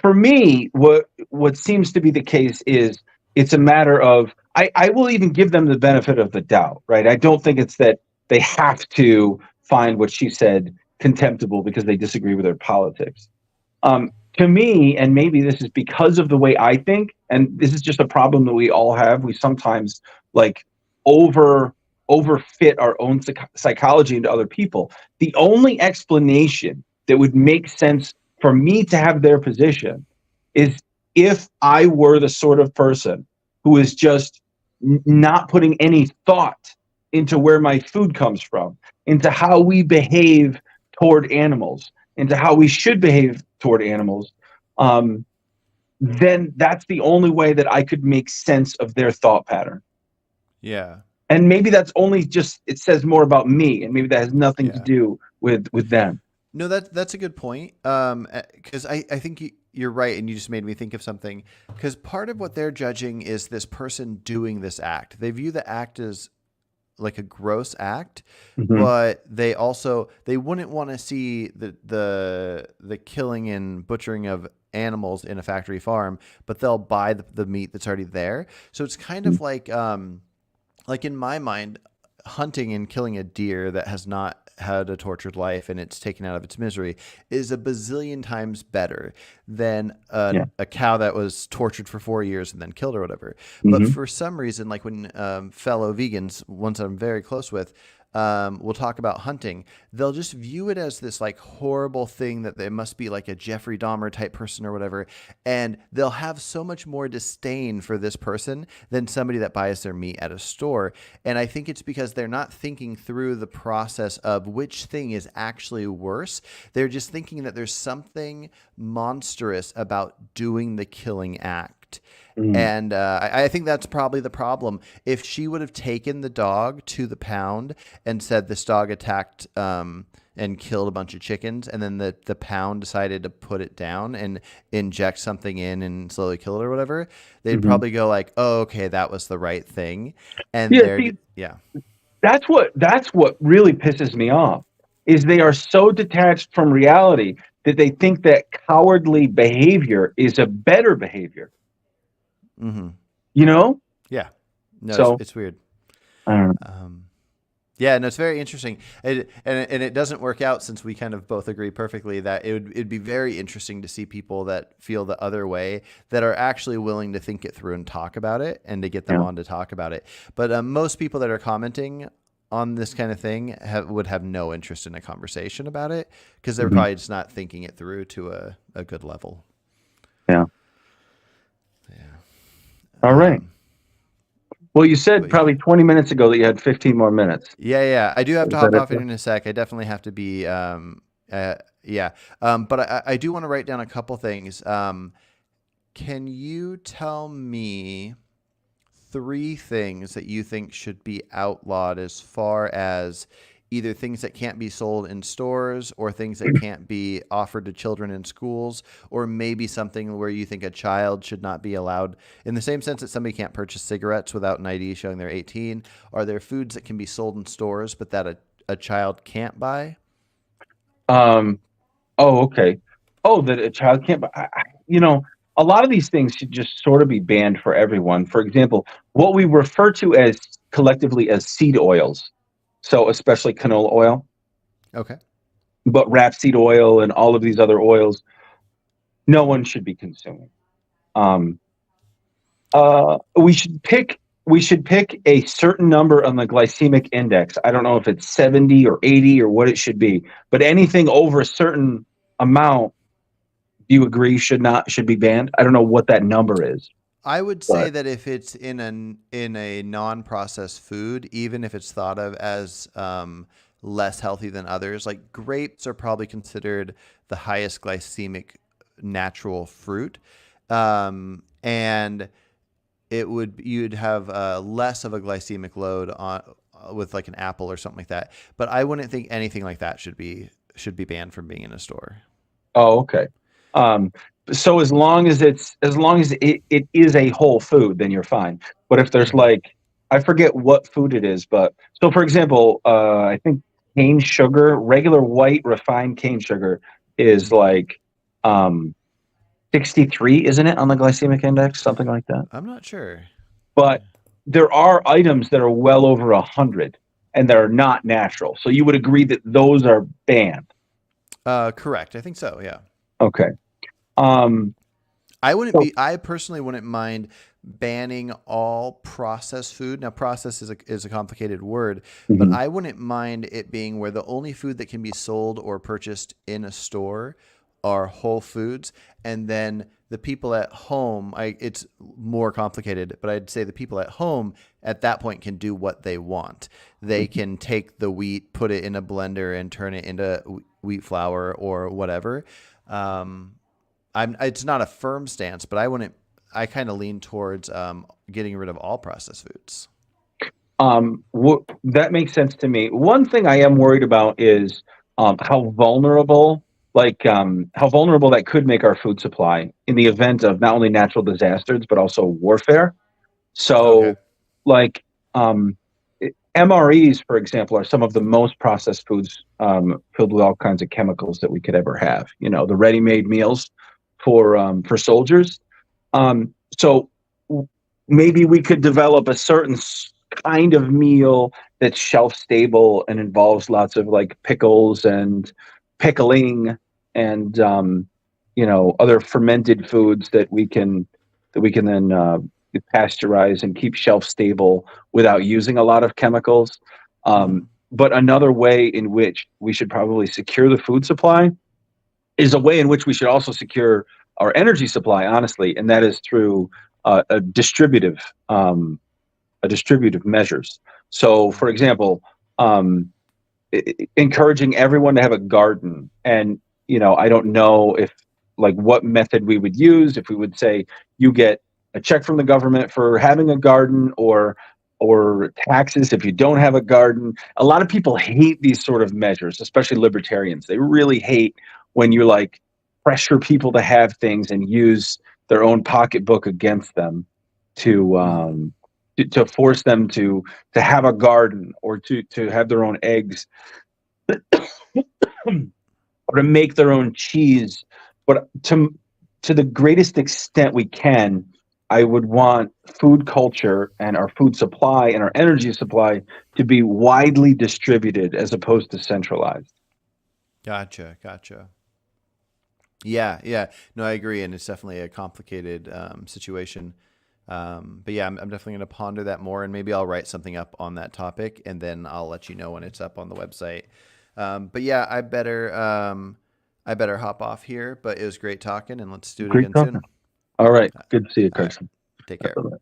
for me, what seems to be the case is it's a matter of I will even give them the benefit of the doubt, right? I don't think it's that they have to find what she said contemptible because they disagree with her politics. To me, and maybe this is because of the way I think, and this is just a problem that we all have. We sometimes like overfit our own psychology into other people. The only explanation that would make sense for me to have their position is if I were the sort of person who is just not putting any thought into where my food comes from, into how we behave toward animals, into how we should behave toward animals, then that's the only way that I could make sense of their thought pattern. Yeah. And maybe that's only just, it says more about me, and maybe that has nothing to do with them. No, that's a good point. Because I think you're right, and you just made me think of something. Because part of what they're judging is this person doing this act. They view the act as like a gross act, Mhm. but they wouldn't want to see the killing and butchering of animals in a factory farm, but they'll buy the meat that's already there. So it's kind of like in my mind, hunting and killing a deer that has not had a tortured life and it's taken out of its misery is a bazillion times better than Yeah. a cow that was tortured for 4 years and then killed or whatever. But Mhm. for some reason, like when fellow vegans, ones I'm very close with, will talk about hunting, they'll just view it as this like horrible thing that they must be like a Jeffrey Dahmer type person or whatever. And they'll have so much more disdain for this person than somebody that buys their meat at a store. And I think it's because they're not thinking through the process of which thing is actually worse. They're just thinking that there's something monstrous about doing the killing act. Mhm. And I think that's probably the problem. If she would have taken the dog to the pound and said this dog attacked and killed a bunch of chickens, and then the pound decided to put it down and inject something in and slowly kill it or whatever, they'd Mhm. probably go like, "Oh, okay, that was the right thing." And Yeah, they're see, yeah. that's what really pisses me off is they are so detached from reality that they think that cowardly behavior is a better behavior. Mm-hmm. You know? Yeah. No, So it's weird. I don't know. Yeah, no, it's very interesting, and it doesn't work out since we kind of both agree perfectly that it'd be very interesting to see people that feel the other way that are actually willing to think it through and talk about it, and to get them Yeah. on to talk about it. But most people that are commenting on this kind of thing would have no interest in a conversation about it because they're Mhm. probably just not thinking it through to a good level. Yeah. Yeah. All right. Well, you but said yeah. probably 20 minutes ago that you had 15 more minutes. Yeah. I do have to Is hop that it, off sir? in a sec. I definitely have to be, yeah. But I do want to write down a couple things. Can you tell me 3 things that you think should be outlawed as far as either things that can't be sold in stores or things that can't be offered to children in schools, or maybe something where you think a child should not be allowed in the same sense that somebody can't purchase cigarettes without an ID showing they're 18? Are there foods that can be sold in stores but that a child can't buy? Oh, okay. Oh, that a child can't. A lot of these things should just sort of be banned for everyone. For example, what we refer to as collectively as seed oils. So especially canola oil, Okay. but rapeseed oil and all of these other oils, no one should be consuming. Um, we should pick a certain number on the glycemic index. I don't know if it's 70 or 80 or what it should be, but anything over a certain amount, do you agree should be banned? I don't know what that number is. I would say But that if it's in a non-processed food, even if it's thought of as less healthy than others, like grapes are probably considered the highest glycemic natural fruit, and you'd have less of a glycemic load on with like an apple or something like that. But I wouldn't think anything like that should be banned from being in a store. Oh, okay. Um, so as long as it is a whole food, then you're fine. But if there's like, I forget what food it is, but so for example, I think cane sugar, regular white refined cane sugar is like 63, isn't it, on the glycemic index, something like that. I'm not sure. But there are items that are well over 100 and that are not natural. So you would agree that those are banned. Correct. I think so. Yeah. Okay. Um, I personally wouldn't mind banning all processed food. Now, process is a complicated word, but mhm. I wouldn't mind it being where the only food that can be sold or purchased in a store are whole foods, and then the people at home, it's more complicated, but I'd say the people at home at that point can do what they want. They can take the wheat, put it in a blender, and turn it into wheat flour or whatever. It's not a firm stance, but I kind of lean towards getting rid of all processed foods. That makes sense to me. One thing I am worried about is how vulnerable, how vulnerable that could make our food supply in the event of not only natural disasters but also warfare. So, Okay. like, MREs, for example, are some of the most processed foods filled with all kinds of chemicals that we could ever have. You know, the ready-made meals for soldiers. So maybe we could develop a certain kind of meal that's shelf stable and involves lots of like pickles and pickling and other fermented foods that we can then pasteurize and keep shelf stable without using a lot of chemicals. But another way in which we should probably secure the food supply is a way in which we should also secure our energy supply, honestly, and that is through a distributive measures. So, for example, encouraging everyone to have a garden, and I don't know if like what method we would use. If we would say you get a check from the government for having a garden, or taxes if you don't have a garden. A lot of people hate these sort of measures, especially libertarians. They really hate when you like pressure people to have things and use their own pocketbook against them to force them to have a garden or to have their own eggs or to make their own cheese. But to the greatest extent we can, I would want food culture and our food supply and our energy supply to be widely distributed as opposed to centralized. Gotcha. Yeah. No, I agree, and it's definitely a complicated situation. But yeah, I'm definitely going to ponder that more, and maybe I'll write something up on that topic, and then I'll let you know when it's up on the website. But yeah, I better hop off here. But it was great talking, and let's do it Great again talking. soon. All right. Good to see you, All right. Carson. Take care. Bye-bye.